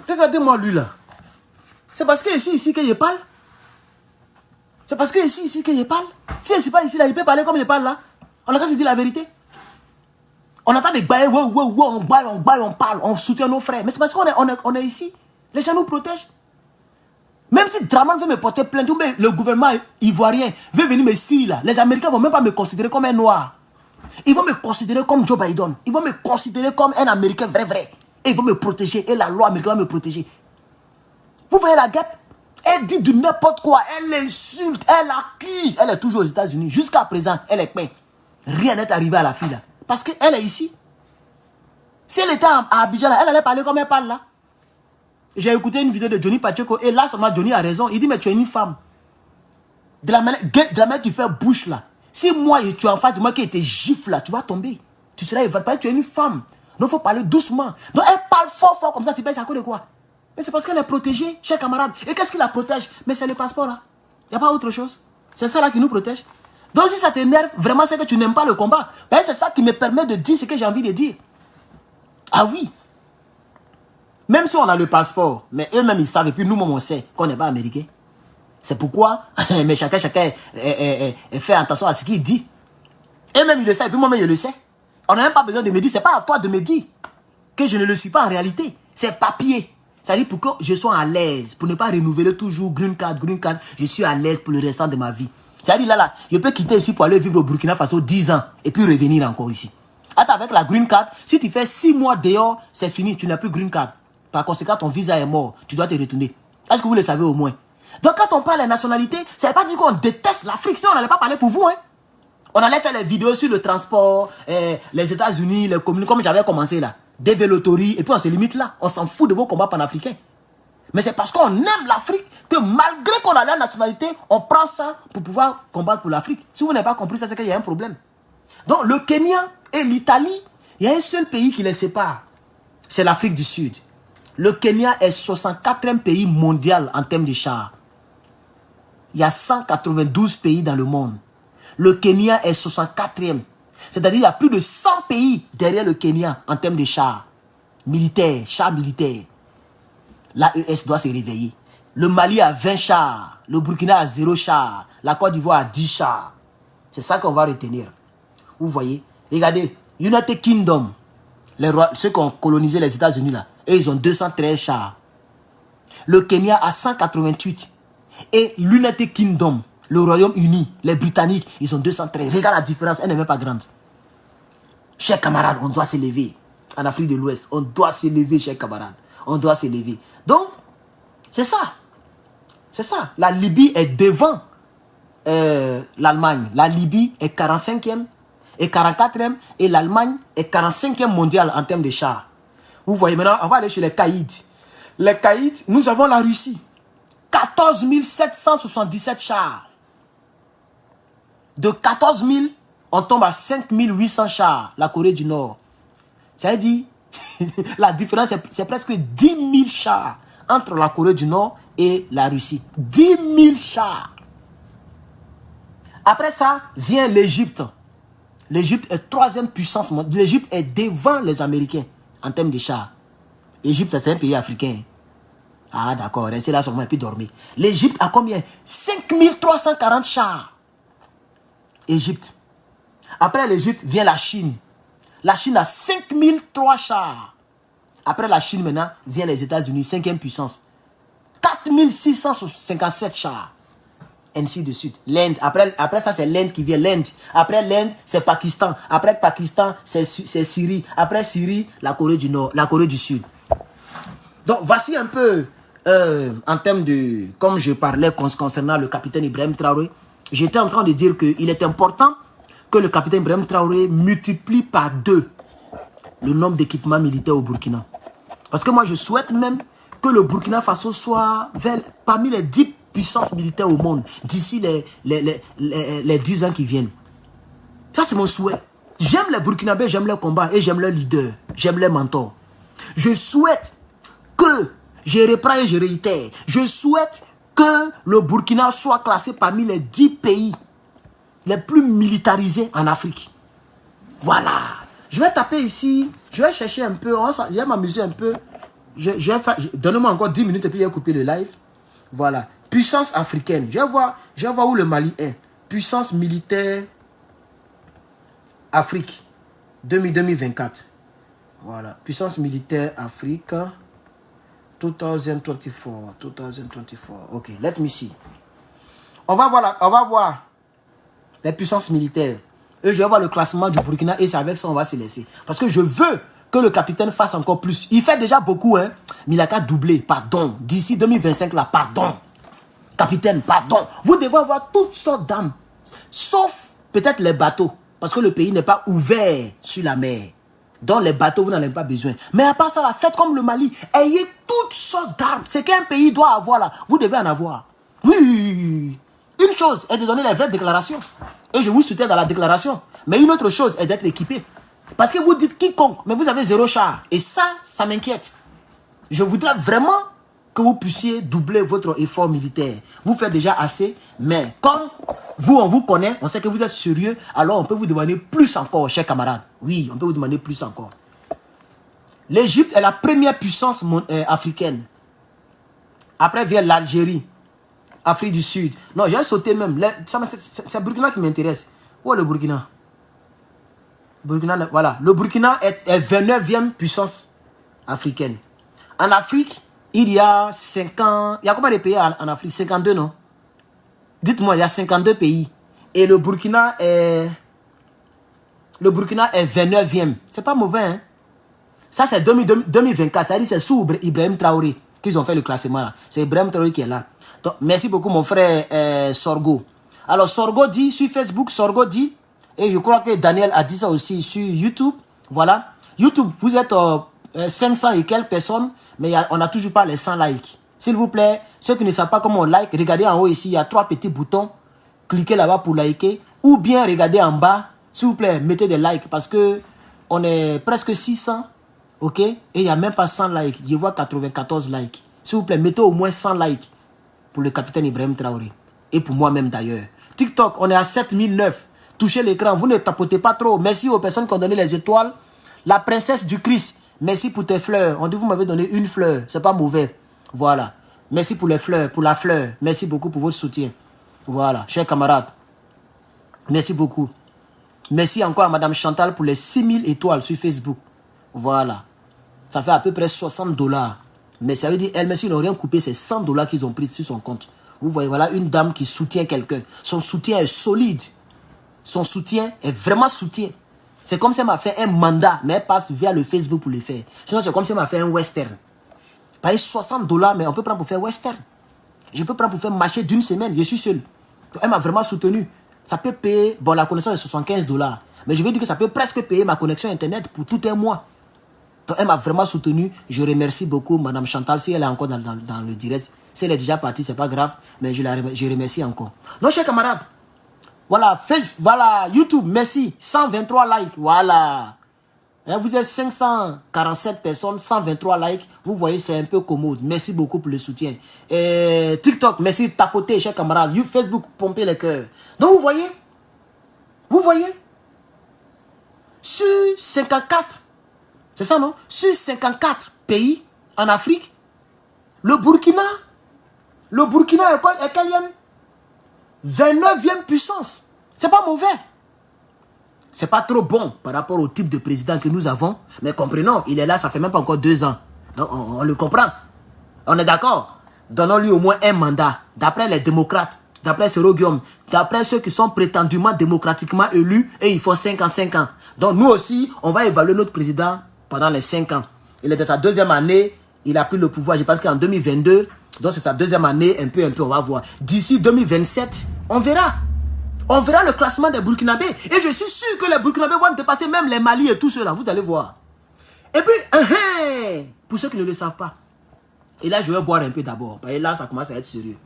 Regardez-moi lui là. C'est parce que ici que je parle. C'est parce que ici que je parle. Si je ne suis pas ici là, il peut parler comme je parle là. On a qu'à se dire la vérité. On n'a pas de bailler, on baille, on parle, on soutient nos frères. Mais c'est parce qu'on est ici. Les gens nous protègent. Même si Draman veut me porter plainte, ou le gouvernement ivoirien veut venir me styler là, les Américains ne vont même pas me considérer comme un noir. Ils vont me considérer comme Joe Biden. Ils vont me considérer comme un Américain vrai. Et ils vont me protéger. Et la loi américaine va me protéger. Vous voyez la guêpe? Elle dit du n'importe quoi. Elle insulte, elle accuse. Elle est toujours aux États-Unis. Jusqu'à présent, elle est peinte. Rien n'est arrivé à la fille là. Parce qu'elle est ici. Si elle était à Abidjan, elle allait parler comme elle parle là. J'ai écouté une vidéo de Johnny Pacheco et là, seulement Johnny a raison. Il dit, mais tu es une femme. De la manière tu fais bouche là. Si moi, tu es en face de moi qui te gifle là, tu vas tomber. Tu seras évacué, tu es une femme. Donc, il faut parler doucement. Donc, elle parle fort comme ça, tu penses à cause de quoi? Mais c'est parce qu'elle est protégée, chers camarades. Et qu'est-ce qui la protège? Mais c'est le passeport là. Il n'y a pas autre chose. C'est ça là qui nous protège. Donc si ça t'énerve, vraiment c'est que tu n'aimes pas le combat. Ben, c'est ça qui me permet de dire ce que j'ai envie de dire. Ah oui. Même si on a le passeport, mais eux-mêmes ils savent, et puis nous-mêmes on sait qu'on n'est pas américain. C'est pourquoi, mais chacun fait attention à ce qu'il dit. Et même il le sait, et puis moi-même je le sais. On n'a même pas besoin de me dire, c'est pas à toi de me dire que je ne le suis pas en réalité. C'est papier. Ça dit pour que je sois à l'aise, pour ne pas renouveler toujours green card, je suis à l'aise pour le restant de ma vie. Ça dit là, je peux quitter ici pour aller vivre au Burkina Faso 10 ans et puis revenir encore ici. Attends, avec la green card, si tu fais 6 mois dehors, c'est fini, tu n'as plus green card. Par conséquent, ton visa est mort, tu dois te retourner. Est-ce que vous le savez au moins? Donc quand on parle des nationalités, ça ne veut pas dire qu'on déteste l'Afrique, sinon on n'allait pas parler pour vous. Hein. On allait faire les vidéos sur le transport, les États-Unis, les communes, comme j'avais commencé là. Des vélotories, et puis on se limite là. On s'en fout de vos combats panafricains. Mais c'est parce qu'on aime l'Afrique que malgré qu'on a la nationalité, on prend ça pour pouvoir combattre pour l'Afrique. Si vous n'avez pas compris ça, c'est qu'il y a un problème. Donc le Kenya et l'Italie, il y a un seul pays qui les sépare. C'est l'Afrique du Sud. Le Kenya est 64e pays mondial en termes de chars. Il y a 192 pays dans le monde. Le Kenya est 64e. C'est-à-dire qu'il y a plus de 100 pays derrière le Kenya en termes de chars militaires, chars militaires. L'AES doit se réveiller. Le Mali a 20 chars, le Burkina a 0 chars, la Côte d'Ivoire a 10 chars. C'est ça qu'on va retenir. Vous voyez? Regardez, United Kingdom, ceux qui ont colonisé les États-Unis là, et ils ont 213 chars. Le Kenya a 188. Et l'United Kingdom, le Royaume-Uni, les Britanniques, ils ont 213. Regarde la différence, elle n'est même pas grande. Chers camarades, on doit s'élever. En Afrique de l'Ouest, on doit s'élever, chers camarades. On doit s'élever. Donc, c'est ça. C'est ça. La Libye est devant l'Allemagne. La Libye est 45e et 44e et l'Allemagne est 45e mondial en termes de chars. Vous voyez maintenant, on va aller chez les caïds. Les caïds, nous avons la Russie. 14 777 chars. De 14 000, on tombe à 5 800 chars, la Corée du Nord. Ça veut dire, la différence, c'est presque 10 000 chars entre la Corée du Nord et la Russie. 10 000 chars. Après ça, vient l'Égypte. L'Égypte est 3e puissance mondiale. L'Égypte est devant les Américains en termes de chars. L'Égypte, c'est un pays africain. Ah d'accord, restez là seulement et puis dormez. L'Égypte a combien? 5 340 chars. Égypte. Après l'Égypte vient la Chine. La Chine a 5003 chars. Après la Chine maintenant vient les États-Unis, 5e puissance. 4657 chars. Ainsi de suite. L'Inde. Après ça c'est l'Inde qui vient. L'Inde. Après l'Inde c'est Pakistan. Après Pakistan c'est Syrie. Après Syrie la Corée du Nord, la Corée du Sud. Donc voici un peu en termes de, comme je parlais concernant le capitaine Ibrahim Traoré, j'étais en train de dire qu'il est important que le capitaine Ibrahim Traoré multiplie par 2 le nombre d'équipements militaires au Burkina. Parce que moi je souhaite même que le Burkina Faso soit parmi les 10 puissances militaires au monde d'ici les 10 ans qui viennent. Ça c'est mon souhait. J'aime les Burkinabés, j'aime leurs combats et j'aime leurs leaders, j'aime leurs mentors. Je souhaite que, je reprends et je réitère, je souhaite que le Burkina soit classé parmi les 10 pays les plus militarisés en Afrique. Voilà. Je vais taper ici, je vais chercher un peu, je vais m'amuser un peu. Donnez-moi encore 10 minutes et puis je vais couper le live. Voilà. Puissance africaine. Je vais voir où le Mali est. Puissance militaire Afrique 2024. Voilà. Puissance militaire Afrique 2024. Ok, let me see. On va voir les puissances militaires. Et je vais voir le classement du Burkina et c'est avec ça on va se laisser. Parce que je veux que le capitaine fasse encore plus. Il fait déjà beaucoup, hein. Mais il a qu'à doubler, pardon. D'ici 2025, là, pardon. Capitaine, pardon. Vous devez avoir toutes sortes d'armes. Sauf peut-être les bateaux. Parce que le pays n'est pas ouvert sur la mer. Donc les bateaux, vous n'en avez pas besoin. Mais à part ça, là, faites comme le Mali. Ayez toutes sortes d'armes. C'est qu'un pays doit avoir là. Vous devez en avoir. Oui. Une chose est de donner les vraies déclarations. Et je vous soutiens dans la déclaration. Mais une autre chose est d'être équipé. Parce que vous dites quiconque, mais vous avez 0 char. Et ça m'inquiète. Je voudrais vraiment que vous puissiez doubler votre effort militaire. Vous faites déjà assez, mais comme vous, on vous connaît, on sait que vous êtes sérieux, alors on peut vous demander plus encore, chers camarades. Oui, on peut vous demander plus encore. L'Égypte est la première puissance africaine. Après vient l'Algérie, Afrique du Sud. Non, j'ai sauté même. C'est le Burkina qui m'intéresse. Où est le Burkina? Burkina, voilà. Le Burkina est 29e puissance africaine. En Afrique, il y a 5 ans. Il y a combien de pays en Afrique? 52, non? Dites-moi, il y a 52 pays. Et le Burkina est 29e. C'est pas mauvais, hein? Ça, c'est 2024. Ça dit c'est sous Ibrahim Traoré qu'ils ont fait le classement là. C'est Ibrahim Traoré qui est là. Donc, merci beaucoup, mon frère Sorgo. Alors, Sorgo dit sur Facebook, Sorgo dit, et je crois que Daniel a dit ça aussi sur YouTube. Voilà. YouTube, vous êtes 500 et quelques personnes, mais on n'a toujours pas les 100 likes. S'il vous plaît, ceux qui ne savent pas comment on like, regardez en haut ici, il y a 3 petits boutons. Cliquez là-bas pour liker. Ou bien regardez en bas, s'il vous plaît, mettez des likes parce que on est presque 600. Ok? Et il n'y a même pas 100 likes. Je vois 94 likes. S'il vous plaît, mettez au moins 100 likes pour le capitaine Ibrahim Traoré. Et pour moi-même d'ailleurs. TikTok, on est à 7009. Touchez l'écran, vous ne tapotez pas trop. Merci aux personnes qui ont donné les étoiles. La princesse du Christ, merci pour tes fleurs. On dit vous m'avez donné une fleur, c'est pas mauvais. Voilà. Merci pour les fleurs, pour la fleur. Merci beaucoup pour votre soutien. Voilà, chers camarades. Merci beaucoup. Merci encore à Madame Chantal pour les 6000 étoiles sur Facebook. Voilà. Ça fait à peu près 60 $. Mais ça veut dire, elle, même s'ils n'ont rien coupé, c'est 100 $ qu'ils ont pris sur son compte. Vous voyez, voilà une dame qui soutient quelqu'un. Son soutien est solide. Son soutien est vraiment soutien. C'est comme si elle m'a fait un mandat, mais elle passe via le Facebook pour le faire. Sinon, c'est comme si elle m'a fait un western. Payer 60 $, mais on peut prendre pour faire western. Je peux prendre pour faire marché d'une semaine. Je suis seul. Elle m'a vraiment soutenu. Ça peut payer, bon, la connexion est 75 $. Mais je veux dire que ça peut presque payer ma connexion Internet pour tout un mois. Donc, elle m'a vraiment soutenu. Je remercie beaucoup Madame Chantal. Si elle est encore dans le direct, si elle est déjà partie, c'est pas grave. Mais je remercie encore. Donc, chers camarades, voilà, voilà, YouTube, merci. 123 likes, voilà. Hein, vous êtes 547 personnes, 123 likes. Vous voyez, c'est un peu commode. Merci beaucoup pour le soutien. Et TikTok, merci, tapotez, chers camarades. Facebook, pompez les cœurs. Donc, vous voyez, sur 54, c'est ça, non? Sur 54 pays en Afrique, le Burkina est quelle 29e puissance. C'est pas mauvais. C'est pas trop bon par rapport au type de président que nous avons. Mais comprenons, il est là, ça fait même pas encore 2 ans. Donc, on le comprend. On est d'accord. Donnons-lui au moins un mandat. D'après les démocrates, d'après Serogium, d'après ceux qui sont prétendument démocratiquement élus, et ils font 5 ans, 5 ans. Donc, nous aussi, on va évaluer notre président pendant les 5 ans. Il est de sa 2e année, il a pris le pouvoir, je pense qu'en 2022, donc c'est sa 2e année, un peu, on va voir. D'ici 2027, on verra. On verra le classement des Burkinabés. Et je suis sûr que les Burkinabés vont dépasser même les Mali et tout cela. Vous allez voir. Et puis, pour ceux qui ne le savent pas. Et là, je vais boire un peu d'abord. Et là, ça commence à être sérieux.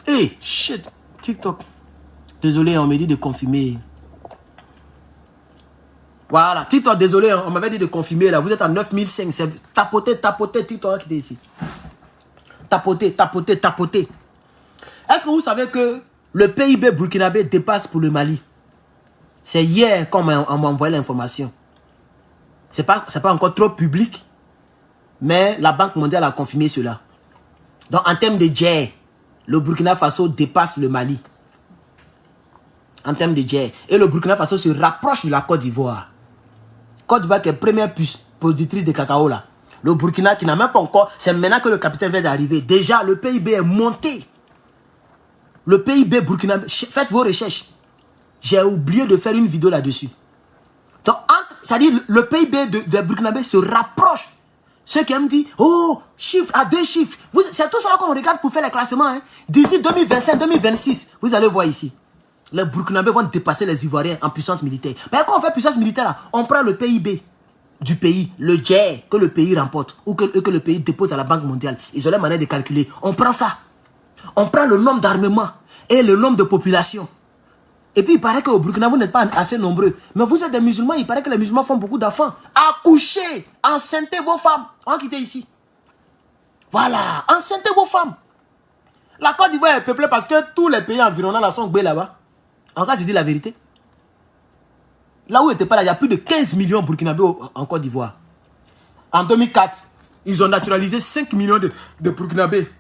Hey, shit. TikTok. Désolé, on m'a dit de confirmer. Voilà, TikTok, désolé, on m'avait dit de confirmer là. Vous êtes à 9005. Tapotez, TikTok qui est ici. Tapotez. Est-ce que vous savez que le PIB burkinabé dépasse pour le Mali? C'est hier qu'on m'a envoyé l'information. C'est pas encore trop public, mais la Banque mondiale a confirmé cela. Donc, en termes de GR, le Burkina Faso dépasse le Mali. En termes de GR. Et le Burkina Faso se rapproche de la Côte d'Ivoire. Côte d'Ivoire qui est première productrice de cacao là. Le Burkina qui n'a même pas encore... C'est maintenant que le capitaine vient d'arriver. Déjà, le PIB est monté. Le PIB burkinabé... Faites vos recherches. J'ai oublié de faire une vidéo là-dessus. Donc, c'est-à-dire le PIB de Burkinabé se rapproche. Ceux qui me disent, oh, chiffre à 2 chiffres. C'est tout ça qu'on regarde pour faire les classements. Hein. D'ici 2025, 2026, vous allez voir ici. Les Burkinabés vont dépasser les Ivoiriens en puissance militaire. Mais quand on fait puissance militaire, là, on prend le PIB du pays, le GR que le pays remporte ou que le pays dépose à la Banque mondiale. Ils ont la manière de calculer. On prend ça. On prend le nombre d'armements et le nombre de population. Et puis il paraît qu'au Burkina, vous n'êtes pas assez nombreux. Mais vous êtes des musulmans, il paraît que les musulmans font beaucoup d'enfants. Accouchez, enceintez vos femmes. On va quitter ici. Voilà, enceintez vos femmes. La Côte d'Ivoire est peuplée parce que tous les pays environnants là sont gbés là-bas. En cas, c'est dit la vérité. Là où il n'était pas là, il y a plus de 15 millions Burkinabés en Côte d'Ivoire. En 2004, ils ont naturalisé 5 millions de Burkinabés.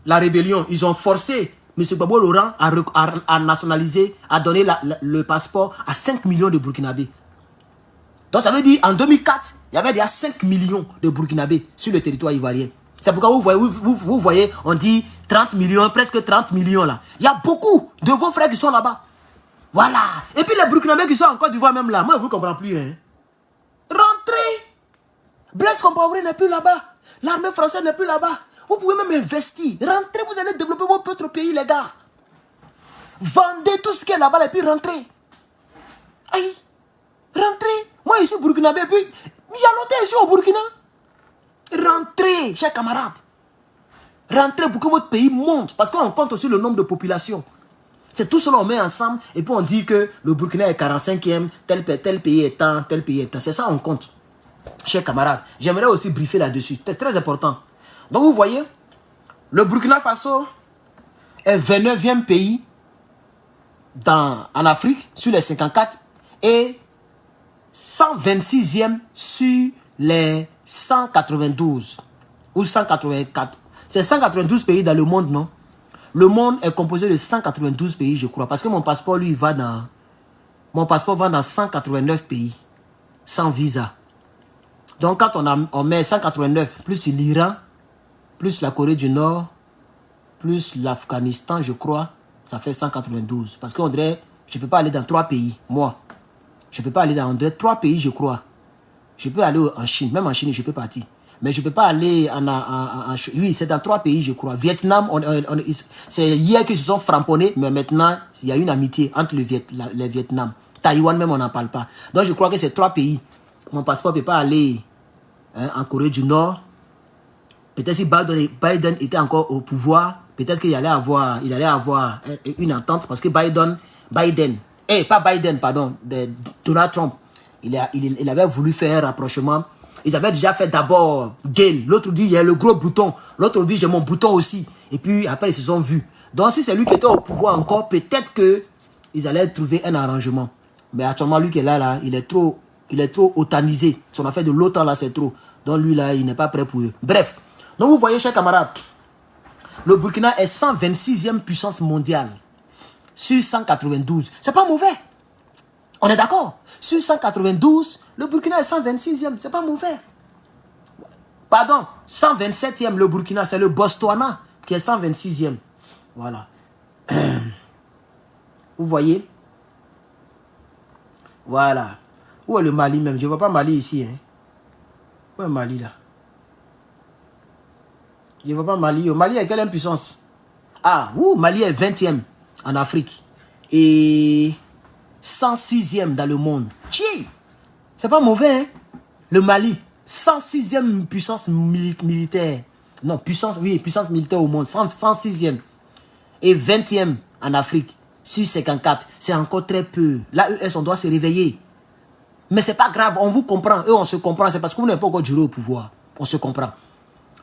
la rébellion, ils ont forcé M. Gbagbo Laurent à nationaliser, à donner le passeport à 5 millions de Burkinabés. Donc ça veut dire, en 2004, il y avait déjà 5 millions de Burkinabés sur le territoire ivoirien. C'est pourquoi vous voyez, on dit 30 millions, presque 30 millions là. Il y a beaucoup de vos frères qui sont là-bas. Voilà. Et puis les Burkinabés qui sont en Côte d'Ivoire même là, moi je ne vous comprends plus. Hein. Rentrez. Blaise Compaoré n'est plus là-bas. L'armée française n'est plus là-bas. Vous pouvez même investir. Rentrez, vous allez développer votre pays, les gars. Vendez tout ce qui est là-bas et puis rentrez. Aïe. Rentrez. Moi ici au Burkinabé, puis il y a longtemps ici au Burkina. Rentrez, chers camarades. Rentrez pour que votre pays monte. Parce qu'on compte aussi le nombre de population. C'est tout cela, on met ensemble et puis on dit que le Burkina est 45e, tel pays est tant, tel pays est tant. C'est ça, on compte. Chers camarades, j'aimerais aussi briefer là-dessus. C'est très important. Donc vous voyez, le Burkina Faso est 29e pays en Afrique sur les 54 et 126e sur les 192 ou 184. C'est 192 pays dans le monde, non? Le monde est composé de 192 pays, je crois. Parce que mon passeport, lui, va dans... Mon passeport va dans 189 pays. Sans visa. Donc, quand on met 189, plus l'Iran, plus la Corée du Nord, plus l'Afghanistan, je crois, ça fait 192. Parce qu'on dirait, je ne peux pas aller dans 3 pays, moi. Je ne peux pas aller dans 3 pays, je crois. Je peux aller en Chine. Même en Chine, je peux partir. Mais je ne peux pas aller en oui, c'est dans 3 pays, je crois. Vietnam, c'est hier qu'ils se sont frapponnés, mais maintenant, il y a une amitié entre les Vietnam. Taïwan même, on n'en parle pas. Donc, je crois que c'est 3 pays. Mon passeport ne peut pas aller en Corée du Nord. Peut-être si Biden était encore au pouvoir, peut-être qu'il allait avoir une entente, parce que Donald Trump, il avait voulu faire un rapprochement. Ils avaient déjà fait d'abord Gale. L'autre dit, il y a le gros bouton. L'autre dit, j'ai mon bouton aussi. Et puis, après, ils se sont vus. Donc, si c'est lui qui était au pouvoir encore, peut-être qu'ils allaient trouver un arrangement. Mais actuellement, lui qui est là, il est trop otanisé. Son affaire de l'OTAN, là, c'est trop. Donc, lui, là, il n'est pas prêt pour eux. Bref. Donc, vous voyez, chers camarades, le Burkina est 126e puissance mondiale sur 192. C'est pas mauvais. On est d'accord? Sur 192, le Burkina est 126e. C'est pas mauvais. Pardon, 127e le Burkina. C'est le Botswana qui est 126e. Voilà. Vous voyez? Voilà. Où est le Mali même? Je ne vois pas Mali ici. Hein? Où est Mali là? Je ne vois pas Mali. Mali est quelle impuissance? Ah, Mali est 20e en Afrique. Et 106e dans le monde. C'est pas mauvais, hein? Le Mali, 106e puissance militaire. Non, puissance militaire au monde. 106e. Et 20e en Afrique. 654. C'est encore très peu. L'AES, on doit se réveiller. Mais c'est pas grave, on vous comprend. Eux, on se comprend. C'est parce qu'on n'est pas encore duré au pouvoir. On se comprend.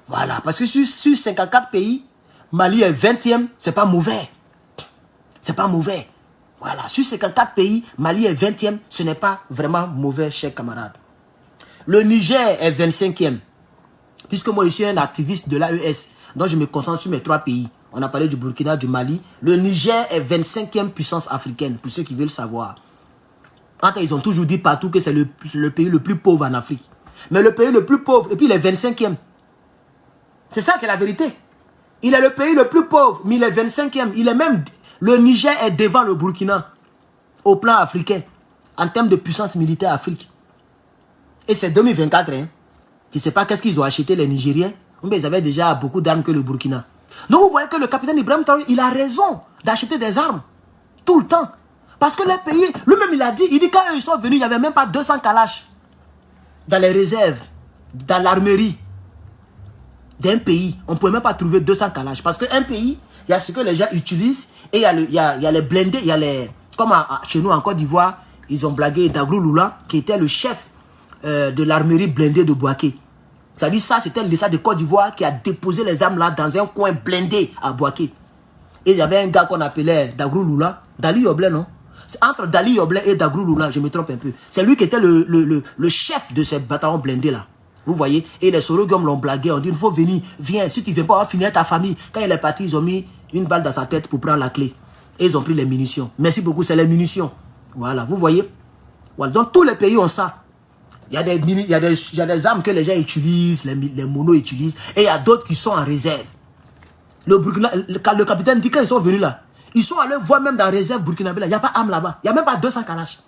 Voilà. Parce que sur 54 pays, Mali est 20e. C'est pas mauvais. C'est pas mauvais. Voilà, sur 54 pays, Mali est 20e, ce n'est pas vraiment mauvais, chers camarades. Le Niger est 25e, puisque moi je suis un activiste de l'AES, donc je me concentre sur mes 3 pays. On a parlé du Burkina, du Mali. Le Niger est 25e puissance africaine, pour ceux qui veulent savoir. Ils ont toujours dit partout que c'est le pays le plus pauvre en Afrique. Mais le pays le plus pauvre, et puis il est 25e. C'est ça qui est la vérité. Il est le pays le plus pauvre, mais il est 25e. Il est même... Le Niger est devant le Burkina au plan africain en termes de puissance militaire Afrique. Et c'est 2024. Hein. Je ne sais pas qu'est-ce qu'ils ont acheté les Nigériens. Mais ils avaient déjà beaucoup d'armes que le Burkina. Donc vous voyez que le capitaine Ibrahim Traoré, il a raison d'acheter des armes tout le temps. Parce que les pays, lui-même il a dit, quand ils sont venus, il n'y avait même pas 200 kalash dans les réserves, dans l'armerie d'un pays. On ne pouvait même pas trouver 200 kalash. Parce qu'un pays... Il y a ce que les gens utilisent et il y a les blindés, il y a les... Comme chez nous en Côte d'Ivoire, ils ont blagué Dagrou Lula, qui était le chef de l'armerie blindée de Bouaké. C'est-à-dire ça, c'était l'État de Côte d'Ivoire qui a déposé les armes là dans un coin blindé à Bouaké. Et il y avait un gars qu'on appelait Dagrou Lula, Dali Yoblé, non? Entre Dali Yoblé et Dagrou Lula, je me trompe un peu. C'est lui qui était le chef de ces bataillons blindés là. Vous voyez? Et les Sorogum l'ont blagué. On dit, il faut venir. Viens. Si tu ne viens pas, on va finir ta famille. Quand il est parti, ils ont mis une balle dans sa tête pour prendre la clé. Et ils ont pris les munitions. Merci beaucoup, c'est les munitions. Voilà, vous voyez? Voilà. Donc, tous les pays ont ça. Il y a des armes que les gens utilisent, les monos utilisent. Et il y a d'autres qui sont en réserve. Le capitaine dit quand ils sont venus là, ils sont allés voir même dans la réserve burkinabé là. Il n'y a pas d'armes là-bas. Il n'y a même pas 200 Kalash.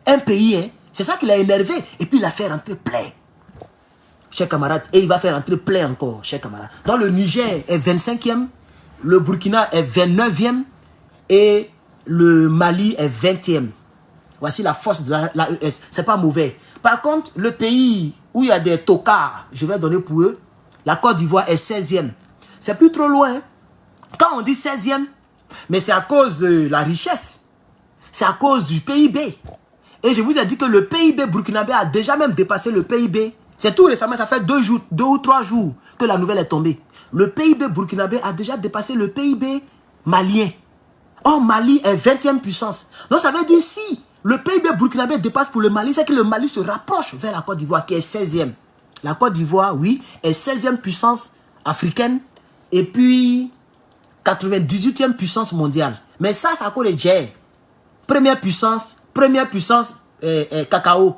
Un pays, hein. C'est ça qui l'a énervé. Et puis il a fait rentrer plein. Chers camarades. Et il va faire rentrer plein encore, chers camarades. Donc le Niger est 25e. Le Burkina est 29e. Et le Mali est 20e. Voici la force de la ES. C'est pas mauvais. Par contre, le pays où il y a des tocards, je vais donner pour eux, la Côte d'Ivoire est 16e. C'est plus trop loin. Quand on dit 16e, mais c'est à cause de la richesse. C'est à cause du PIB. Et je vous ai dit que le PIB burkinabé a déjà même dépassé le PIB. C'est tout récemment, ça fait 2 ou 3 jours que la nouvelle est tombée. Le PIB burkinabé a déjà dépassé le PIB malien. Or, Mali est 20e puissance. Donc, ça veut dire si le PIB burkinabé dépasse pour le Mali, c'est que le Mali se rapproche vers la Côte d'Ivoire qui est 16e. La Côte d'Ivoire, oui, est 16e puissance africaine et puis 98e puissance mondiale. Mais ça, c'est à cause de Djer. Première puissance, cacao.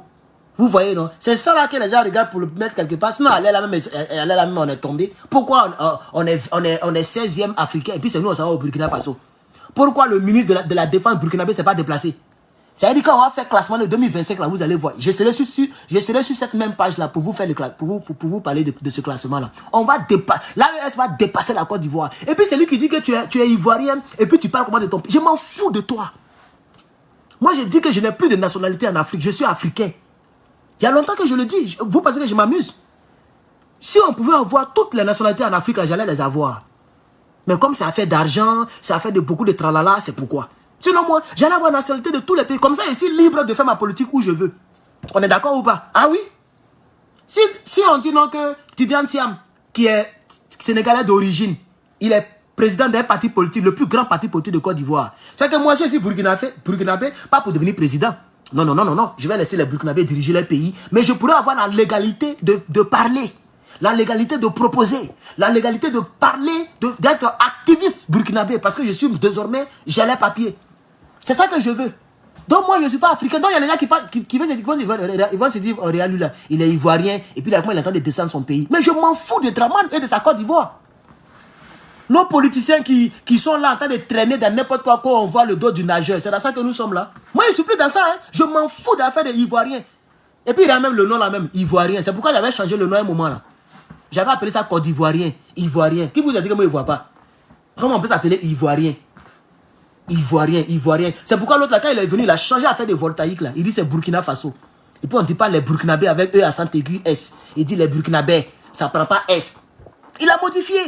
Vous voyez, non? C'est ça là que les gens regardent pour le mettre quelque part. Sinon, elle est là même, on est tombé. Pourquoi on est 16e africain et puis c'est nous, on s'en va au Burkina Faso? Pourquoi le ministre de la Défense burkinabé ne s'est pas déplacé? C'est-à-dire quand on va faire classement de 2025, là, vous allez voir. Je serai sur cette même page-là pour vous faire pour vous parler de ce classement-là. On va dépasser. L'AES va dépasser la Côte d'Ivoire. Et puis c'est lui qui dit que tu es ivoirien et puis tu parles comment de ton pays. Je m'en fous de toi. Moi, je dis que je n'ai plus de nationalité en Afrique. Je suis africain. Il y a longtemps que je le dis. Vous pensez que je m'amuse? Si on pouvait avoir toutes les nationalités en Afrique, j'allais les avoir. Mais comme ça a fait d'argent, ça a fait beaucoup de tralala, c'est pourquoi. Sinon, moi, j'allais avoir la nationalité de tous les pays. Comme ça, je suis libre de faire ma politique où je veux. On est d'accord ou pas? Ah oui? Si on dit non que Tidiane Thiam, qui est sénégalais d'origine, il est président d'un parti politique, le plus grand parti politique de Côte d'Ivoire. C'est que moi, je suis burkinabé, pas pour devenir président. Non. Je vais laisser les Burkinabés diriger leur pays. Mais je pourrais avoir la légalité de parler. La légalité de proposer. La légalité de parler, d'être activiste burkinabé. Parce que je suis désormais, j'ai les papiers. C'est ça que je veux. Donc moi, je ne suis pas africain. Donc il y a des gens qui vont se dire, oh, regarde lui là, il est ivoirien. Et puis là, il est en train de descendre son pays. Mais je m'en fous de Draman et de sa Côte d'Ivoire. Nos politiciens qui sont là en train de traîner dans n'importe quoi quand on voit le dos du nageur. C'est dans ça que nous sommes là. Moi, je ne suis plus dans ça. Hein. Je m'en fous de l'affaire des Ivoiriens. Et puis, il y a même le nom là même, Ivoirien. C'est pourquoi j'avais changé le nom à un moment là. J'avais appelé ça Côte d'Ivoirien. Ivoirien. Qui vous a dit que moi, il ne voit pas? Comment on peut s'appeler Ivoirien? Ivoirien. C'est pourquoi l'autre là, quand il est venu, il a changé l'affaire de voltaïque là. Il dit c'est Burkina Faso. Et puis on ne dit pas les Burkinabés avec eux à Saint-Aigu S. Il dit les Burkinabés. Ça ne prend pas S. Il a modifié.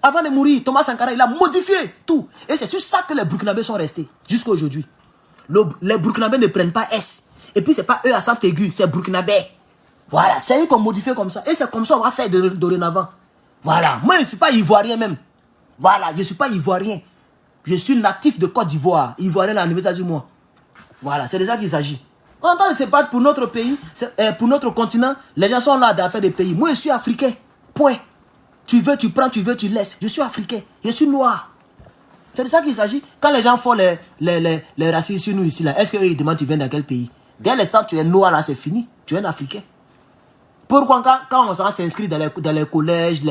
Avant de mourir, Thomas Sankara, il a modifié tout. Et c'est sur ça que les Burkinabés sont restés jusqu'à aujourd'hui. Les Burkinabés ne prennent pas S. Et puis, ce n'est pas eux à Saint-Aigu, c'est Burkinabés. Voilà, c'est eux qui ont modifié comme ça. Et c'est comme ça qu'on va faire dorénavant. Voilà, moi je ne suis pas ivoirien même. Voilà, je ne suis pas ivoirien. Je suis natif de Côte d'Ivoire. Ivoirien dans l'université du mois. Voilà, c'est de ça qu'il s'agit. On entend se battre pour notre pays, pour notre continent. Les gens sont là à faire des pays. Moi, je suis africain. Point. Tu veux, tu prends, tu veux, tu laisses. Je suis africain. Je suis noir. C'est de ça qu'il s'agit. Quand les gens font les racistes sur nous ici, est-ce qu'eux, ils demandent tu viens dans quel pays? Dès l'instant tu es noir, là, c'est fini. Tu es un africain. Pourquoi quand on s'inscrit dans les collèges,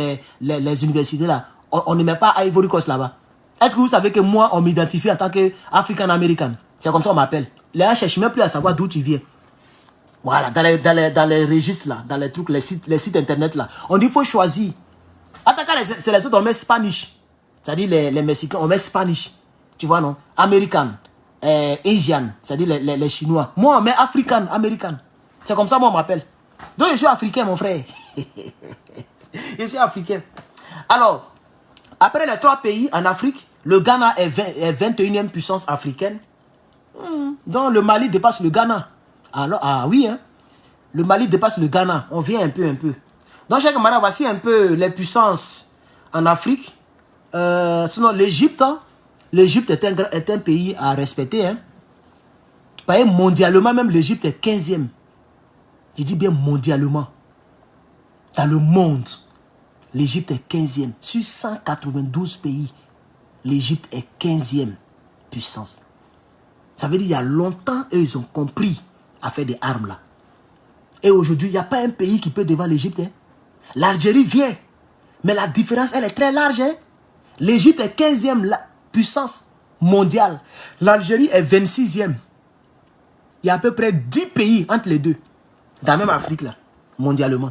les universités, là, on ne met pas Ivory Coast là-bas? Est-ce que vous savez que moi, on m'identifie en tant qu'African-Américain? C'est comme ça qu'on m'appelle. Les gens ne cherchent même plus à savoir d'où tu viens. Voilà, dans les registres, là, dans les trucs, les sites internet, là. On dit qu'il faut choisir. Attaquant, c'est les autres, on met Spanish. C'est-à-dire les Mexicains, on met Spanish. Tu vois, non? American, Asian, c'est-à-dire les Chinois. Moi, on met African, American. C'est comme ça, moi, on m'appelle. Donc, je suis africain, mon frère. Je suis africain. Alors, après les 3 pays en Afrique, le Ghana est 21e puissance africaine. Donc, le Mali dépasse le Ghana. Alors, ah oui, hein? Le Mali dépasse le Ghana. On vient un peu. Donc, chers camarades, voici un peu les puissances en Afrique. Sinon, l'Égypte, hein? L'Égypte est un pays à respecter. Hein? Mondialement, même l'Égypte est 15e. Je dis bien mondialement. Dans le monde, l'Égypte est 15e. Sur 192 pays, l'Égypte est 15e puissance. Ça veut dire qu'il y a longtemps, eux, ils ont compris à faire des armes là. Et aujourd'hui, il n'y a pas un pays qui peut devant l'Égypte. Hein. L'Algérie vient. Mais la différence, elle est très large. Hein. L'Égypte est 15e puissance mondiale. L'Algérie est 26e. Il y a à peu près 10 pays entre les deux. Dans la même Afrique là, mondialement.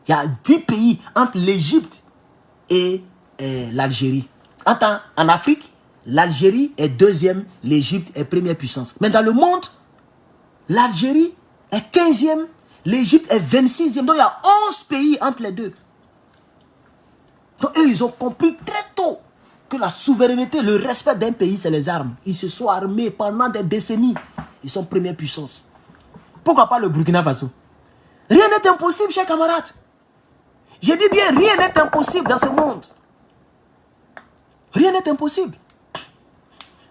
Il y a 10 pays entre l'Égypte et l'Algérie. En Afrique, l'Algérie est 2e, l'Égypte est première puissance. Mais dans le monde, l'Algérie est 15e, l'Égypte est 26e. Donc il y a 11 pays entre les deux. Donc eux, ils ont compris très tôt que la souveraineté, le respect d'un pays, c'est les armes. Ils se sont armés pendant des décennies. Ils sont première puissance. Pourquoi pas le Burkina Faso? Rien n'est impossible, chers camarades. Je dis bien, rien n'est impossible dans ce monde. Rien n'est impossible.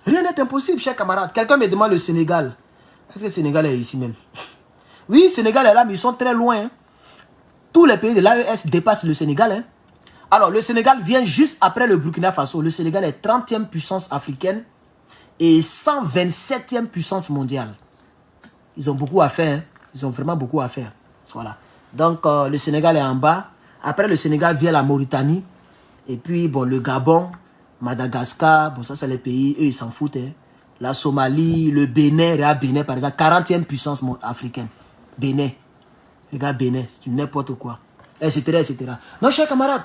Rien n'est impossible, chers camarades. Quelqu'un me demande le Sénégal. Est-ce que le Sénégal est ici même? Oui, le Sénégal est là, mais ils sont très loin. Hein. Tous les pays de l'AES dépassent le Sénégal. Hein. Alors, le Sénégal vient juste après le Burkina Faso. Le Sénégal est 30e puissance africaine et 127e puissance mondiale. Ils ont beaucoup à faire. Hein. Ils ont vraiment beaucoup à faire. Voilà. Donc, le Sénégal est en bas. Après, le Sénégal vient la Mauritanie. Et puis, bon, le Gabon, Madagascar. Bon, ça, c'est les pays. Eux, ils s'en foutent. Hein. La Somalie, le Bénin. Regarde Bénin, par exemple. 40e puissance africaine. Bénin. Regarde Bénin. C'est n'importe quoi. Etc., etc. Donc, chers camarades,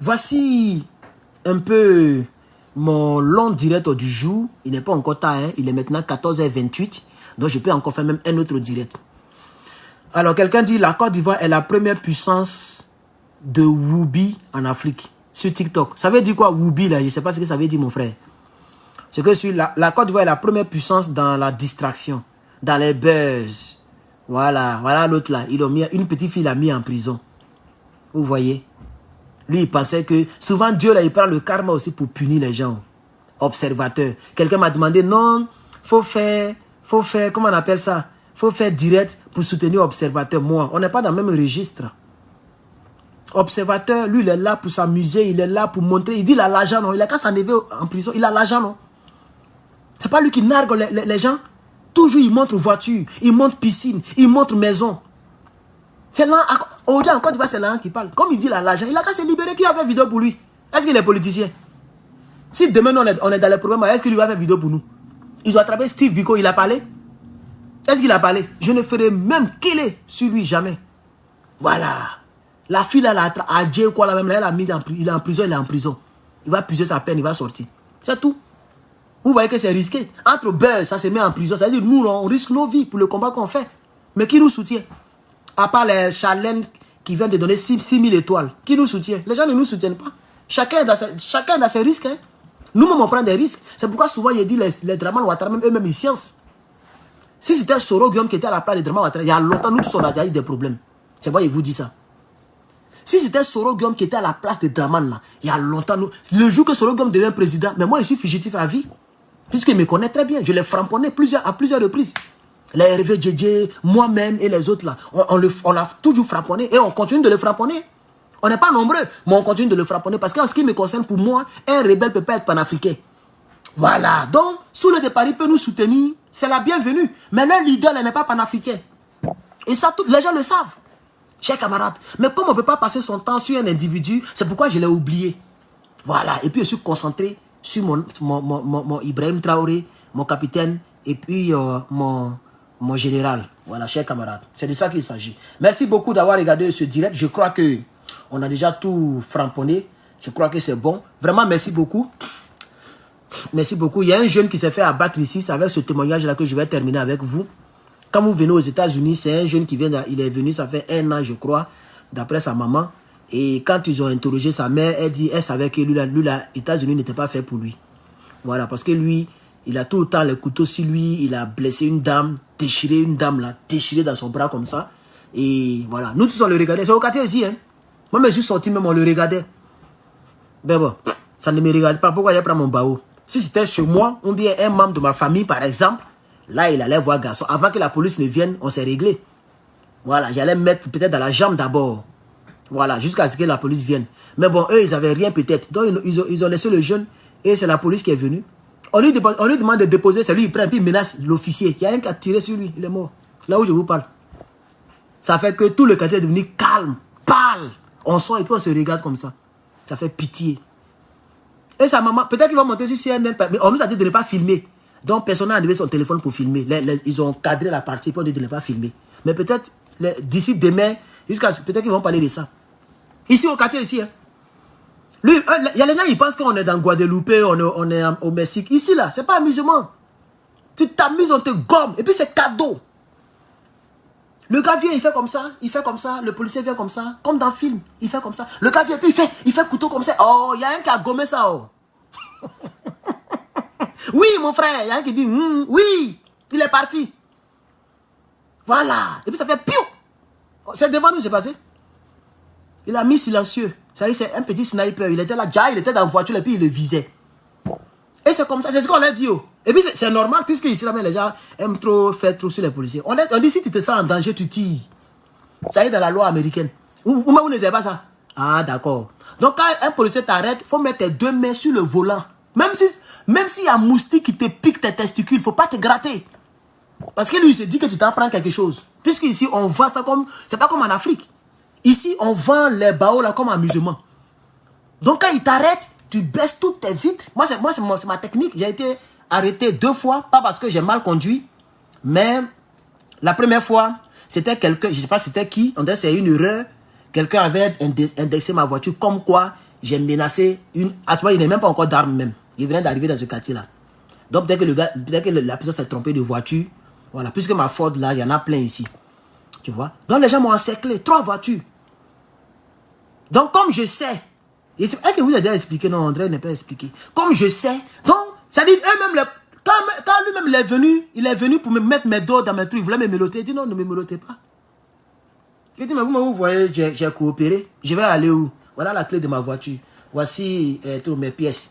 voici un peu mon long direct du jour. Il n'est pas encore tard. Hein. Il est maintenant 14h28. Donc, je peux encore faire même un autre direct. Alors, quelqu'un dit la Côte d'Ivoire est la première puissance de Woubi en Afrique. Sur TikTok. Ça veut dire quoi, Woubi, là? Je ne sais pas ce que ça veut dire, mon frère. C'est que sur la Côte d'Ivoire est la première puissance dans la distraction, dans les buzz. Voilà, voilà l'autre là. Une petite fille l'a mis en prison. Vous voyez? Lui, il pensait que... Souvent, Dieu, là, il prend le karma aussi pour punir les gens. Observateur. Quelqu'un m'a demandé, non, faut faire, comment on appelle ça? Faut faire direct pour soutenir observateur. Moi, on n'est pas dans le même registre. Observateur, lui, il est là pour s'amuser, il est là pour montrer. Il dit, il a l'argent, non? Il a qu'à s'enlever en prison, il a l'argent, non? C'est pas lui qui nargue les gens. Toujours, il montre voiture, il montre piscine, il montre maison. C'est là, aujourd'hui encore, c'est là qui parle. Comme il dit, il a l'argent, il a qu'à se libérer. Qui a fait vidéo pour lui? Est-ce qu'il est politicien? Si demain, on est dans les problèmes, est-ce qu'il lui va faire vidéo pour nous? Ils ont attrapé Steve Biko, il a parlé? Est-ce qu'il a parlé? Je ne ferai même killer sur lui, jamais. Voilà. La fille, là, à Dieu, quoi, là, même, là, elle a mis il est en prison, il est en prison. Il va puiser sa peine, il va sortir. C'est tout. Vous voyez que c'est risqué. Entre buzz, ça se met en prison. Ça veut dire, nous, on risque nos vies pour le combat qu'on fait. Mais qui nous soutient? À part les challenges qui viennent de donner 6 000 étoiles. Qui nous soutient? Les gens ne nous soutiennent pas. Chacun a ses risques. Hein. Nous-mêmes, on prend des risques. C'est pourquoi souvent, il dit les Draman Ouattara, même eux-mêmes, ils science. Si c'était Soro Guillaume qui était à la place des Draman Ouattara, il y a longtemps, nous tous, on a déjà eu des problèmes. C'est pourquoi il vous dit ça. Si c'était Soro Guillaume qui était à la place des Draman, là, il y a longtemps, le jour que Soro Guillaume devient président, mais moi, je suis fugitif à vie. Puisqu'il me connaît très bien. Je l'ai framponné à plusieurs reprises. Les Hervé Djedje, moi-même et les autres là. On a toujours frapponné et on continue de le frapponner. On n'est pas nombreux, mais on continue de le frapponner. Parce qu'en ce qui me concerne, pour moi, un rebelle ne peut pas être panafricain. Voilà. Donc, sous le départ, il peut nous soutenir. C'est la bienvenue. Mais leur leader n'est pas panafricain. Et ça, les gens le savent. Chers camarades. Mais comme on ne peut pas passer son temps sur un individu, c'est pourquoi je l'ai oublié. Voilà. Et puis, je suis concentré sur mon Ibrahim Traoré, mon capitaine, et puis mon général. Voilà, chers camarades. C'est de ça qu'il s'agit. Merci beaucoup d'avoir regardé ce direct. Je crois que on a déjà tout framponné. Je crois que c'est bon. Vraiment, merci beaucoup. Merci beaucoup. Il y a un jeune qui s'est fait abattre ici. C'est avec ce témoignage-là que je vais terminer avec vous. Quand vous venez aux États-Unis, c'est un jeune qui vient, il est venu, ça fait 1 an, je crois, d'après sa maman. Et quand ils ont interrogé sa mère, elle savait que lui, les États-Unis n'étaient pas fait pour lui. Voilà, parce que lui, il a tout le temps les couteaux sur lui. Il a blessé une dame, déchiré une dame là, déchiré dans son bras comme ça. Et voilà, nous tous on le regardait. C'est au quartier ici, hein. Moi, je suis sorti même, on le regardait. Ben bon, ça ne me regarde pas. Pourquoi il prend mon bao? Si c'était chez moi, ou bien un membre de ma famille, par exemple, là, il allait voir garçon. Avant que la police ne vienne, on s'est réglé. Voilà, j'allais mettre peut-être dans la jambe d'abord. Voilà, jusqu'à ce que la police vienne. Mais bon, eux, ils n'avaient rien peut-être. Donc, ils ont laissé le jeune et c'est la police qui est venue. On lui demande de déposer, c'est lui, il prend, puis il menace l'officier. Il y a un qui a tiré sur lui, il est mort. Là où je vous parle. Ça fait que tout le quartier est devenu calme, pâle. On sort et puis on se regarde comme ça. Ça fait pitié. Et sa maman, peut-être qu'il va monter sur CNN, mais on nous a dit de ne pas filmer. Donc personne n'a enlevé son téléphone pour filmer. Ils ont cadré la partie, puis on dit de ne pas filmer. Mais peut-être, d'ici demain, jusqu'à peut-être qu'ils vont parler de ça. Ici au quartier, ici, hein. Lui, il y a les gens, ils pensent qu'on est dans Guadeloupe, on est au Mexique. Ici, là, c'est pas amusement. Tu t'amuses, on te gomme. Et puis, c'est cadeau. Le gars vient, il fait comme ça. Le policier vient comme ça. Comme dans le film. Il fait comme ça. Le gars vient, puis il fait couteau comme ça. Oh, il y a un qui a gommé ça. Oh. Oui, mon frère. Il y a un qui dit, oui, il est parti. Voilà. Et puis, ça fait piou. C'est devant nous, c'est passé. Il a mis silencieux. Ça y est, c'est un petit sniper. Il était là, il était dans la voiture et puis il le visait. Et c'est comme ça, c'est ce qu'on a dit. Oh. Et puis c'est normal, puisque ici, là, les gens aiment trop faire trop sur les policiers. On dit, si tu te sens en danger, tu tires. Ça y est dans la loi américaine. Vous ne savez pas ça? Ah, d'accord. Donc quand un policier t'arrête, il faut mettre tes 2 mains sur le volant. Même s'il y a un moustique qui te pique tes testicules, il ne faut pas te gratter. Parce que lui, il se dit que tu t'en prends quelque chose. Puisqu'ici, on vend ça comme... C'est pas comme en Afrique. Ici, on vend les baos là comme amusement. Donc, quand il t'arrête, tu baisses toutes tes vitres. Moi, c'est ma technique. J'ai été arrêté 2 fois, pas parce que j'ai mal conduit, mais la première fois, c'était quelqu'un, je ne sais pas c'était qui, on dirait que c'est une erreur. Quelqu'un avait indexé ma voiture comme quoi j'ai menacé une... À ce moment, il n'est même pas encore d'armes même. Il venait d'arriver dans ce quartier-là. Donc, dès que la personne s'est trompée de voiture, voilà, puisque ma Ford là, il y en a plein ici. Tu vois? Donc, les gens m'ont encerclé, 3 voitures. Donc, comme je sais, et c'est vrai que vous avez déjà expliqué, non, André n'a pas expliqué. Comme je sais, donc, ça dit, eux-mêmes, quand lui-même il est venu pour me mettre mes dos dans mes trucs, il voulait me méloter. Il dit non, ne me mélotez pas. Il dit, mais vous voyez, j'ai coopéré. Je vais aller où? Voilà la clé de ma voiture. Voici toutes mes pièces.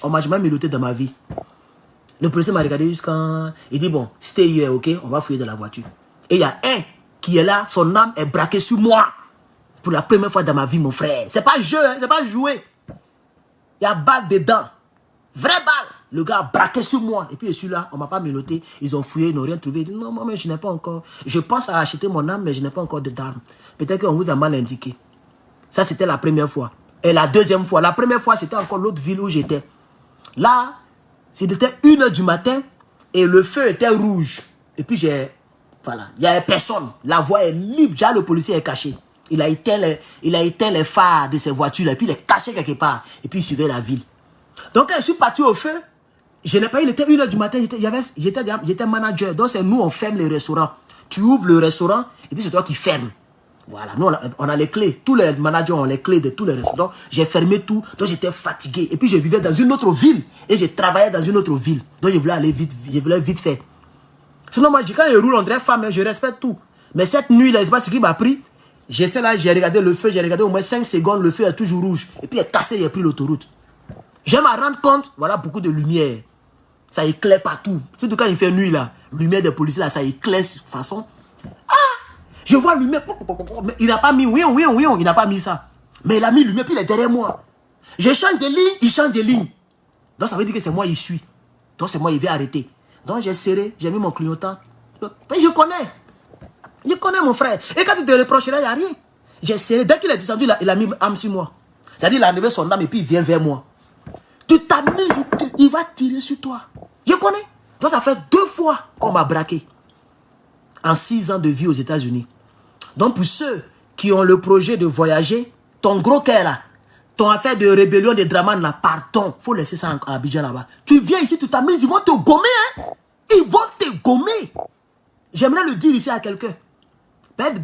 On m'a jamais méloté dans ma vie. Le policier m'a regardé jusqu'à... Il dit, bon, stay here, ok? On va fouiller dans la voiture. Et il y a un qui est là, son âme est braquée sur moi. Pour la première fois dans ma vie, mon frère. C'est pas jeu, hein, c'est pas jouer. Il y a balle dedans. Vraie balle. Le gars a braqué sur moi. Et puis, je suis là, on m'a pas méloté. Ils ont fouillé, ils n'ont rien trouvé. Ils disent, non, moi, mais je n'ai pas encore... Je pense à acheter mon âme, mais je n'ai pas encore d'armes. Peut-être qu'on vous a mal indiqué. Ça, c'était la première fois. Et la deuxième fois, la première fois, c'était encore l'autre ville où j'étais. Là, c'était 1h du matin et le feu était rouge. Et puis, voilà, il n'y avait personne. La voie est libre. Déjà, le policier est caché. Il a éteint les phares de ses voitures. Et puis, il est caché quelque part. Et puis, il suivait la ville. Donc, quand je suis parti au feu, je n'ai pas, il était 1h du matin. J'étais manager. Donc, c'est nous, on ferme les restaurants. Tu ouvres le restaurant et puis, c'est toi qui fermes. Voilà, nous on a les clés. Tous les managers ont les clés de tous les restaurants. J'ai fermé tout, donc j'étais fatigué. Et puis je vivais dans une autre ville. Et je travaillais dans une autre ville. Donc je voulais aller vite, je voulais vite faire. Sinon moi, quand je roule, on dirait femme, je respecte tout. Mais cette nuit, là, je sais pas ce qui m'a pris. J'essaie là, j'ai regardé le feu, j'ai regardé au moins 5 secondes, le feu est toujours rouge. Et puis il est cassé, il a pris l'autoroute. Je me rends compte, voilà beaucoup de lumière. Ça éclaire partout. Surtout quand il fait nuit là, lumière des policiers là, ça éclaire de toute façon. Je vois lumière, mais il n'a pas mis, oui, il n'a pas mis ça. Mais il a mis lumière, puis il est derrière moi. Je change de ligne, il change de ligne. Donc ça veut dire que c'est moi, il suit. Donc c'est moi, il vient arrêter. Donc j'ai serré, j'ai mis mon clignotant. Mais je connais mon frère. Et quand tu te reprocherais, il n'y a rien. J'ai serré, dès qu'il est descendu, il a mis âme sur moi. C'est-à-dire, il a enlevé son âme et puis il vient vers moi. Tu t'amuses, il va tirer sur toi. Je connais. Donc ça fait 2 fois qu'on m'a braqué. En 6 ans de vie aux États-Unis. Donc pour ceux qui ont le projet de voyager, ton gros cœur là, ton affaire de rébellion, de drama là, pardon, faut laisser ça à Abidjan là-bas. Tu viens ici, tu t'amuses, ils vont te gommer, hein. Ils vont te gommer. J'aimerais le dire ici à quelqu'un.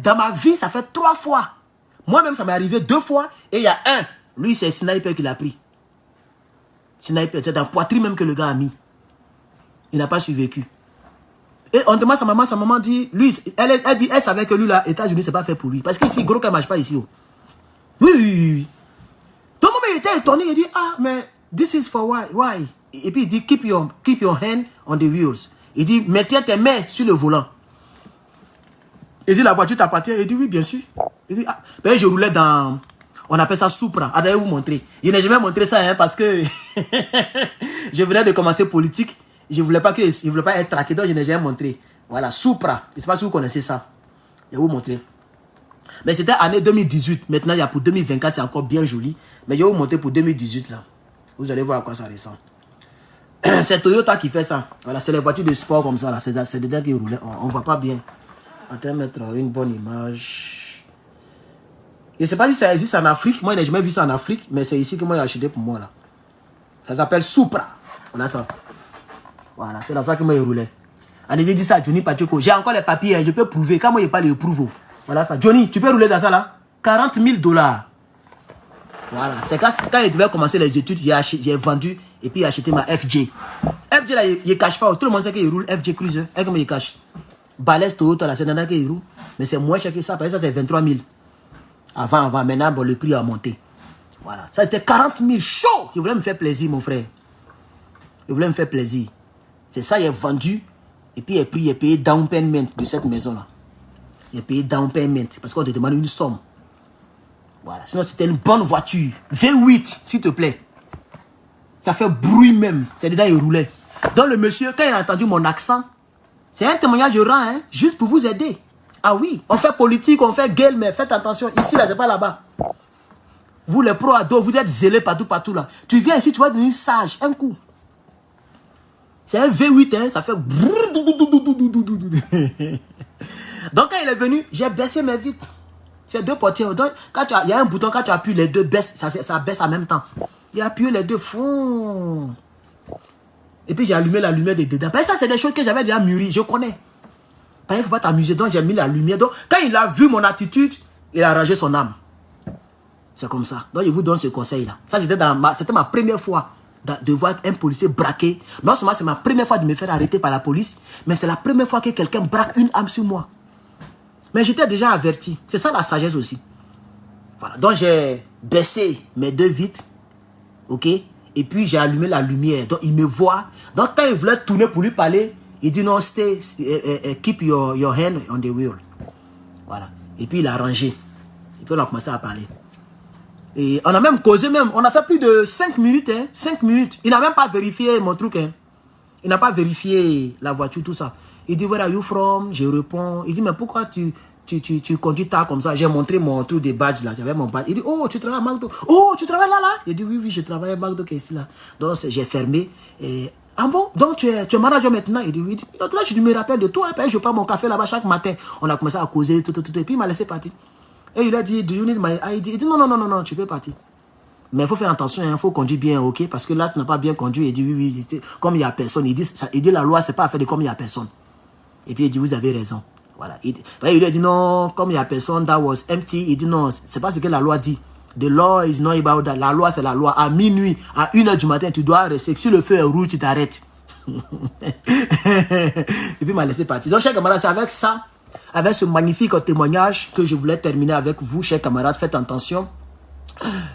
Dans ma vie, ça fait 3 fois. Moi-même, ça m'est arrivé 2 fois. Et il y a un, lui, c'est sniper qui l'a pris. Sniper, c'est dans la poitrine même que le gars a mis. Il n'a pas survécu. Et on demande à sa maman dit, lui, elle dit, elle savait que lui, là, États-Unis, c'est pas fait pour lui. Parce qu'ici, gros, qu'elle ne marche pas ici. Oh. Oui. Donc, il était étonné, il dit, ah, mais this is for why? Et puis, il dit, keep your hand on the wheels. Il dit, mettez tes mains sur le volant. Il dit, la voiture t'appartient. Il dit, oui, bien sûr. Il dit, ah. Ben, je roulais dans, on appelle ça Supra. Attendez, vous montrer. Je n'ai jamais montré ça, hein, parce que je venais de commencer politique. Je ne voulais pas être traqué, donc je n'ai jamais montré. Voilà, Supra. Je ne sais pas si vous connaissez ça. Je vais vous montrer. Mais c'était année 2018. Maintenant, il y a pour 2024, c'est encore bien joli. Mais je vais vous montrer pour 2018, là. Vous allez voir à quoi ça ressemble. C'est Toyota qui fait ça. Voilà, c'est les voitures de sport comme ça, là. C'est dedans qui roulent. On ne voit pas bien. Attends, mettre une bonne image. Je ne sais pas si ça existe en Afrique. Moi, je n'ai jamais vu ça en Afrique. Mais c'est ici que moi, j'ai acheté pour moi, là. Ça s'appelle Supra. Voilà ça. Voilà, c'est la fois que moi, je roulais. Allez-y, dis ça à Johnny Pacheco. J'ai encore les papiers, hein, je peux prouver. Quand moi, je parle, je prouve. Voilà ça. Johnny, tu peux rouler dans ça, là? 40 000 $. Voilà. C'est quand je devais commencer les études, j'ai vendu et puis j'ai acheté ma FJ. FJ, là, il ne cache pas. Tout le monde sait qu'il roule FJ Cruiser. Et comment il cache? Balès Toyota, là, c'est dans qu'il roule. Mais c'est moins cher que ça. Parce que ça, c'est 23 000. Avant. Maintenant, bon, le prix a monté. Voilà. Ça, c'était 40 000 chaud. Il voulait me faire plaisir, mon frère. Il voulait me faire plaisir. C'est ça, il a vendu. Et puis, il a payé down payment de cette maison-là. Il a payé down payment. Parce qu'on te demande une somme. Voilà. Sinon, c'était une bonne voiture. V8, s'il te plaît. Ça fait bruit même. C'est dedans, il roulait. Donc, le monsieur, quand il a entendu mon accent, c'est un témoignage de rang, hein, juste pour vous aider. Ah oui, on fait politique, on fait gueule, mais faites attention. Ici, là, c'est pas là-bas. Vous, les pro-ados, vous êtes zélés partout, là. Tu viens ici, tu vas devenir sage, un coup. C'est un V8, hein, ça fait... Donc, quand il est venu, j'ai baissé mes vitres. C'est deux portières. Donc, il y a un bouton, quand tu appuies, les deux baissent, ça baisse en même temps. J'ai appuyé les deux, fond. Et puis, j'ai allumé la lumière de dedans. Parce que ça, c'est des choses que j'avais déjà mûries, je connais. Il ne faut pas t'amuser, donc j'ai mis la lumière. Donc, quand il a vu mon attitude, il a rangé son âme. C'est comme ça. Donc, je vous donne ce conseil-là. Ça, c'était ma première fois de voir un policier braquer. Non seulement c'est ma première fois de me faire arrêter par la police, mais c'est la première fois que quelqu'un braque une âme sur moi. Mais j'étais déjà averti. C'est ça la sagesse aussi. Voilà. Donc, j'ai baissé mes deux vitres. OK? Et puis, j'ai allumé la lumière. Donc, il me voit. Donc, quand il voulait tourner pour lui parler, il dit non, keep your hand on the wheel. Voilà. Et puis, il a rangé. Et puis, on a commencé à parler. Et on a même causé même. On a fait plus de 5 minutes. Hein, 5 minutes. Il n'a même pas vérifié mon truc. Hein. Il n'a pas vérifié la voiture, tout ça. Il dit, where are you from? Je réponds. Il dit, mais pourquoi tu conduis tard comme ça? J'ai montré mon truc de badge là. J'avais mon badge. Il dit, oh, tu travailles à McDo. Oh, tu travailles là? Il dit, oui, je travaille à McDo qui est ici là. Donc, j'ai fermé. Et, ah bon? Donc, tu es manager maintenant? Il dit, oui. Donc là, je me rappelle de toi. Je prends mon café là-bas chaque matin. On a commencé à causer, tout. Et puis, il m'a laissé partir. Et il a dit, do you need my ID? Il dit, non, tu peux partir. Mais il faut faire attention, il faut conduire bien, ok? Parce que là, tu n'as pas bien conduit. Il dit, oui, comme il n'y a personne. Il dit, la loi, c'est pas affaire de comme il n'y a personne. Et puis, il dit, vous avez raison. Voilà. Il lui a dit, non, comme il n'y a personne, that was empty. Il dit, non, c'est pas ce que la loi dit. The law is not about that. La loi, c'est la loi. À minuit, à 1h du matin, tu dois rester. Si le feu est rouge, tu t'arrêtes. Et puis, il m'a laissé partir. Donc, chers camarades, c'est avec ça, avec ce magnifique témoignage que je voulais terminer avec vous, chers camarades. Faites attention.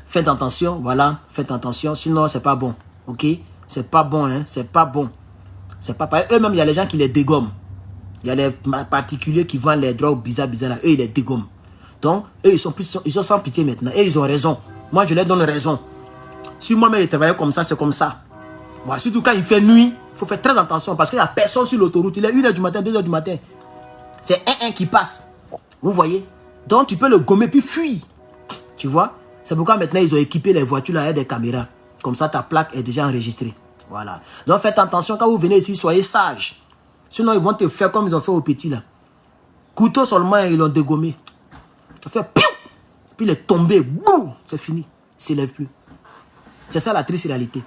Faites attention, voilà. Faites attention, sinon, c'est pas bon. Ok? C'est pas bon, hein. C'est pas bon. C'est pas pareil. Eux-mêmes, il y a les gens qui les dégomment. Il y a les particuliers qui vendent les drogues bizarres là. Eux, ils les dégomment. Donc, eux, ils sont sans pitié maintenant. Et ils ont raison. Moi, je leur donne raison. Si moi-même, je travaillais comme ça, c'est comme ça. Moi, surtout quand il fait nuit, il faut faire très attention parce qu'il n'y a personne sur l'autoroute. Il est 1h du matin, 2h du matin. C'est un qui passe. Vous voyez? Donc, tu peux le gommer puis fuir. Tu vois? C'est pourquoi maintenant, ils ont équipé les voitures là avec des caméras. Comme ça, ta plaque est déjà enregistrée. Voilà. Donc, faites attention. Quand vous venez ici, soyez sages. Sinon, ils vont te faire comme ils ont fait au petit là. Couteau seulement, ils l'ont dégommé. Ça fait piou. Puis il est tombé. Boum. C'est fini. Il ne s'élève plus. C'est ça la triste réalité.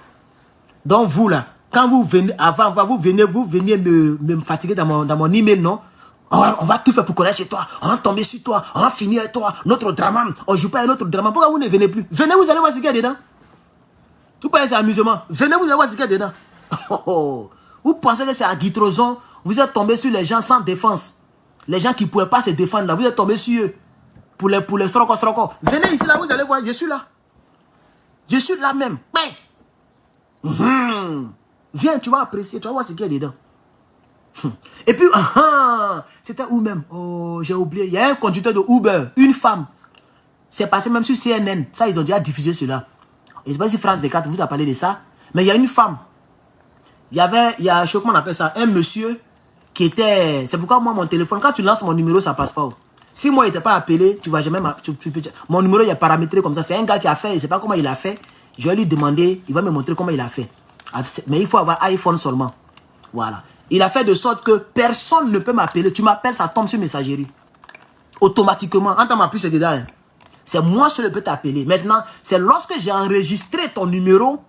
Donc, vous là, quand vous venez, avant, vous veniez me fatiguer dans mon email, non? On va tout faire pour connaître chez toi. On va tomber sur toi. On va finir avec toi. Notre drama. On ne joue pas à notre drama. Pourquoi vous ne venez plus? Venez, vous allez voir ce qu'il y a dedans. Vous pensez que c'est amusement. Venez, vous allez voir ce qu'il y a dedans. Vous pensez que c'est à Guitrozon. Vous êtes tombé sur les gens sans défense. Les gens qui ne pouvaient pas se défendre là. Vous êtes tombé sur eux. Pour les strocos. Venez ici là, vous allez voir. Je suis là. Je suis là même. Viens, tu vas apprécier. Tu vas voir ce qu'il y a dedans. Et puis, c'était où même? Oh, j'ai oublié. Il y a un conducteur de Uber, une femme. C'est passé même sur CNN. Ça, ils ont déjà diffusé cela. Je ne sais pas si France 24 vous a parlé de ça. Mais il y a une femme. Il y a, je sais comment on appelle ça, un monsieur qui était... C'est pourquoi moi, mon téléphone, quand tu lances mon numéro, ça ne passe pas. Si moi, il n'était pas appelé, tu ne vas jamais... Mon numéro, il est paramétré comme ça. C'est un gars qui a fait, je ne sais pas comment il a fait. Je vais lui demander, il va me montrer comment il a fait. Mais il faut avoir iPhone seulement. Voilà. Il a fait de sorte que personne ne peut m'appeler. Tu m'appelles, ça tombe sur messagerie. Automatiquement. Quand tu m'appelles, c'est dedans. Hein. C'est moi seul qui peux t'appeler. Maintenant, c'est lorsque j'ai enregistré ton numéro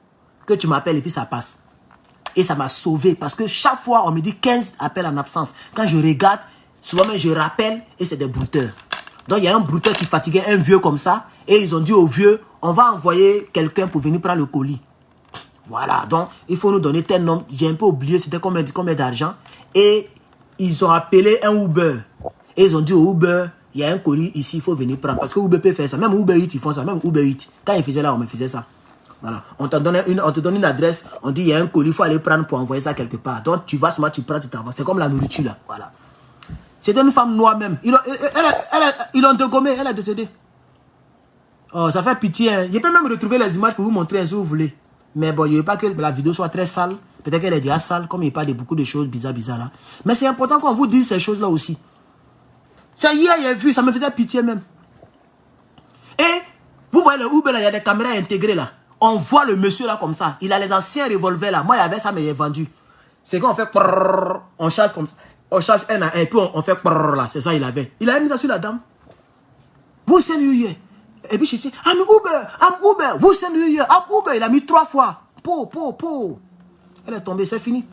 que tu m'appelles et puis ça passe. Et ça m'a sauvé parce que chaque fois, on me dit 15 appels en absence. Quand je regarde, souvent même je rappelle et c'est des brouteurs. Donc, il y a un brouteur qui fatiguait un vieux comme ça et ils ont dit au vieux, on va envoyer quelqu'un pour venir prendre le colis. Voilà, donc il faut nous donner tel nombre. J'ai un peu oublié c'était combien d'argent. Et ils ont appelé un Uber. Et ils ont dit au Uber, il y a un colis ici, il faut venir prendre. Parce que Uber peut faire ça. Même Uber Eats, ils font ça. Même Uber Eats. Quand ils faisaient là, on me faisait ça. Voilà. On te donne une adresse, on dit il y a un colis, il faut aller prendre pour envoyer ça quelque part. Donc tu vas, tu prends, tu t'envoies. C'est comme la nourriture là. Voilà. C'était une femme noire même. Ils l'ont dégommée, elle est décédée. Oh, ça fait pitié. Hein. Je peux même retrouver les images pour vous montrer si vous voulez. Mais bon, il ne veut pas que la vidéo soit très sale. Peut-être qu'elle est déjà sale, comme il parle de beaucoup de choses bizarres là. Mais c'est important qu'on vous dise ces choses-là aussi. C'est hier, j'ai vu, ça me faisait pitié même. Et, vous voyez le Uber là, il y a des caméras intégrées là. On voit le monsieur là comme ça. Il a les anciens revolvers là. Moi, il y avait ça, mais il est vendu. C'est quand on fait... On charge comme ça. On charge un à un, et puis on fait... là. C'est ça, il avait. Il avait mis ça sur la dame. Vous savez, et puis je dis, I'm Uber, vous savez, I'm Uber. Il a mis 3 fois. Elle est tombée, c'est fini.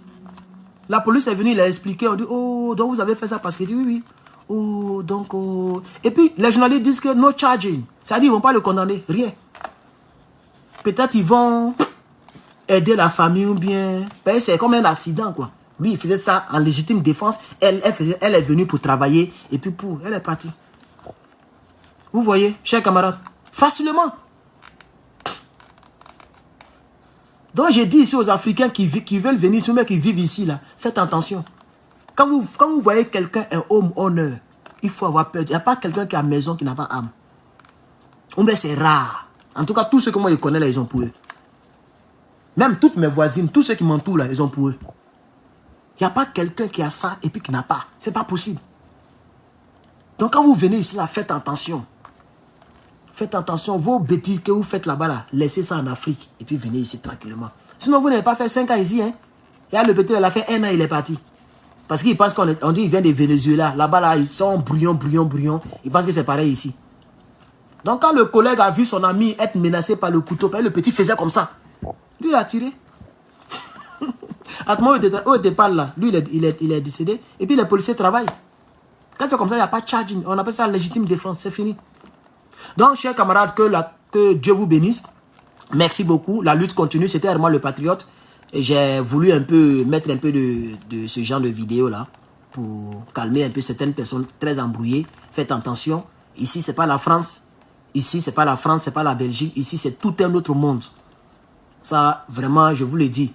La police est venue, il a expliqué. On dit, oh, donc vous avez fait ça parce qu'il dit oui. Oh, donc, oh. Et puis, les journalistes disent que no charging. C'est-à-dire, ils ne vont pas le condamner, rien. Peut-être ils vont aider la famille ou bien... C'est comme un accident, quoi. Lui, il faisait ça en légitime défense. Elle est venue pour travailler. Et puis, elle est partie. Vous voyez, chers camarades, facilement. Donc, j'ai dit ici aux Africains qui veulent venir, ceux qui vivent ici, là, faites attention. Quand vous voyez quelqu'un, un homme honneur, il faut avoir peur. Il n'y a pas quelqu'un qui a maison qui n'a pas âme. Mais c'est rare. En tout cas, tous ceux que moi je connais là, ils ont pour eux. Même toutes mes voisines, tous ceux qui m'entourent là, ils ont pour eux. Il n'y a pas quelqu'un qui a ça et puis qui n'a pas. C'est pas possible. Donc quand vous venez ici là, faites attention. Faites attention, vos bêtises que vous faites là-bas là, laissez ça en Afrique et puis venez ici tranquillement. Sinon vous n'avez pas fait 5 ans ici. Hein. Et là, le petit, il a fait 1 an, il est parti. Parce qu'il pense qu'on dit qu'il vient de Venezuela. Là-bas là, ils sont bruyants. Ils pensent que c'est pareil ici. Donc quand le collègue a vu son ami être menacé par le couteau, le petit faisait comme ça. Lui, il a tiré. À ce moment où il te parle là, lui, il est décédé. Et puis les policiers travaillent. Quand c'est comme ça, il n'y a pas de charging. On appelle ça légitime défense, c'est fini. Donc, chers camarades, que Dieu vous bénisse. Merci beaucoup. La lutte continue. C'était vraiment le patriote. Et j'ai voulu mettre un peu de ce genre de vidéo là pour calmer un peu certaines personnes très embrouillées. Faites attention. Ici, ce n'est pas la France. Ici, ce n'est pas la France, ce n'est pas la Belgique. Ici, c'est tout un autre monde. Ça, vraiment, je vous le dis.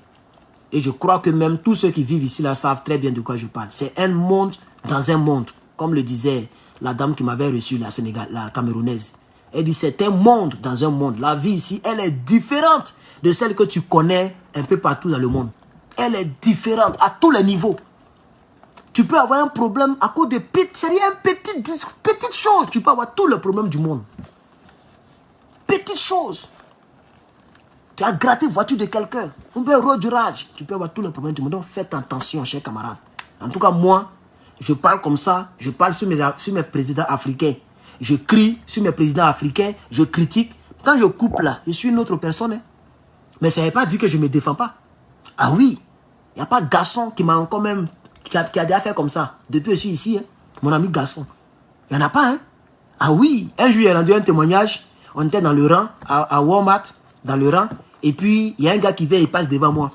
Et je crois que même tous ceux qui vivent ici là savent très bien de quoi je parle. C'est un monde dans un monde. Comme le disait la dame qui m'avait reçu, la Camerounaise. Elle dit, c'est un monde dans un monde. La vie ici, elle est différente de celle que tu connais un peu partout dans le monde. Elle est différente à tous les niveaux. Tu peux avoir un problème à cause de petite chose. Tu peux avoir tous les problèmes du monde. Petite chose. Tu as gratté la voiture de quelqu'un. On peut avoir du rage. Tu peux avoir tous les problèmes du monde. Donc faites attention, chers camarades. En tout cas, moi, je parle comme ça. Je parle sur mes présidents africains. Je crie sur mes présidents africains. Je critique. Quand je coupe là, je suis une autre personne. Hein. Mais ça ne veut pas dire que je ne me défends pas. Ah oui. Il n'y a pas de garçon qui m'a encore même... Qui a déjà fait comme ça. Depuis aussi ici. Hein. Mon ami garçon. Il n'y en a pas. Hein. Ah oui. Un jour, il a rendu un témoignage. On était dans le rang. À Walmart. Dans le rang. Et puis, il y a un gars qui vient, il passe devant moi.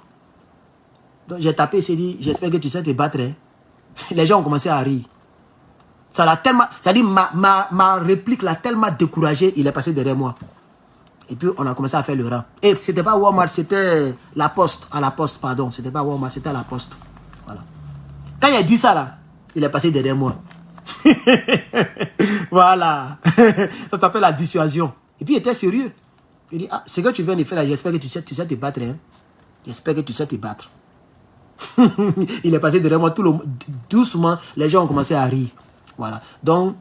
Donc, j'ai tapé, il s'est dit, j'espère que tu sais te battre. Hein. Les gens ont commencé à rire. Ça l'a tellement... Ça dit, ma réplique l'a tellement découragé, il est passé derrière moi. Et puis, on a commencé à faire le rang. Et c'était pas Walmart, c'était la Poste. À la Poste, pardon. C'était pas Walmart, c'était à la Poste. Voilà. Quand il a dit ça, là, il est passé derrière moi. Voilà. Ça s'appelle la dissuasion. Et puis, il était sérieux. Il dit, ah, ce que tu viens de faire là, j'espère que tu sais te battre. Hein? J'espère que tu sais te battre. Il est passé derrière moi, doucement, les gens ont commencé à rire. Voilà. Donc,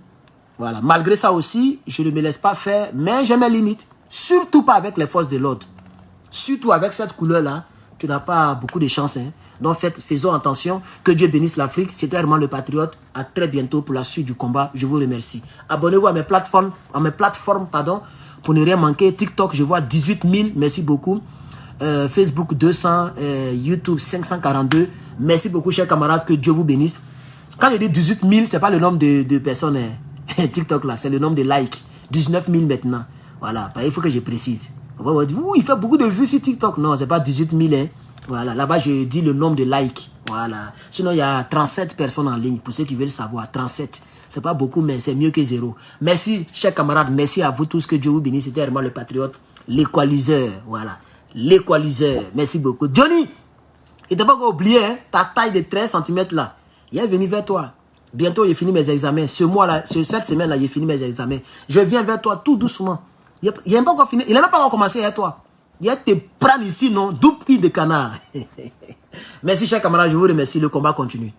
voilà. Malgré ça aussi, je ne me laisse pas faire, mais j'ai mes limites. Surtout pas avec les forces de l'ordre. Surtout avec cette couleur-là, tu n'as pas beaucoup de chance. Hein. Donc, faisons attention. Que Dieu bénisse l'Afrique. C'était Herman le Patriote. À très bientôt pour la suite du combat. Je vous remercie. Abonnez-vous à mes plateformes, pour ne rien manquer. TikTok, je vois 18 000. Merci beaucoup. Facebook 200, YouTube 542. Merci beaucoup, chers camarades. Que Dieu vous bénisse. Quand je dis 18 000, ce n'est pas le nombre de personnes TikTok là, c'est le nombre de likes. 19 000 maintenant. Voilà, il faut que je précise. Il fait beaucoup de vues sur TikTok. Non, ce n'est pas 18 000. Hein. Voilà, là-bas, je dis le nombre de likes. Voilà. Sinon, il y a 37 personnes en ligne. Pour ceux qui veulent savoir, 37. Ce n'est pas beaucoup, mais c'est mieux que zéro. Merci, chers camarades. Merci à vous tous. Que Dieu vous bénisse. C'était Herman le Patriote. L'équaliseur. Voilà. L'équaliseur. Merci beaucoup. Johnny, il ne t'a pas oublié hein, ta taille de 13 cm là. Il est venu vers toi. Bientôt, j'ai fini mes examens. Ce mois-là, cette semaine-là, j'ai fini mes examens. Je viens vers toi tout doucement. Il n'a même pas encore fini. Il n'a même pas encore commencé avec toi. Il va te prendre ici, non? Double prix de canard. Merci, chers camarades. Je vous remercie. Le combat continue.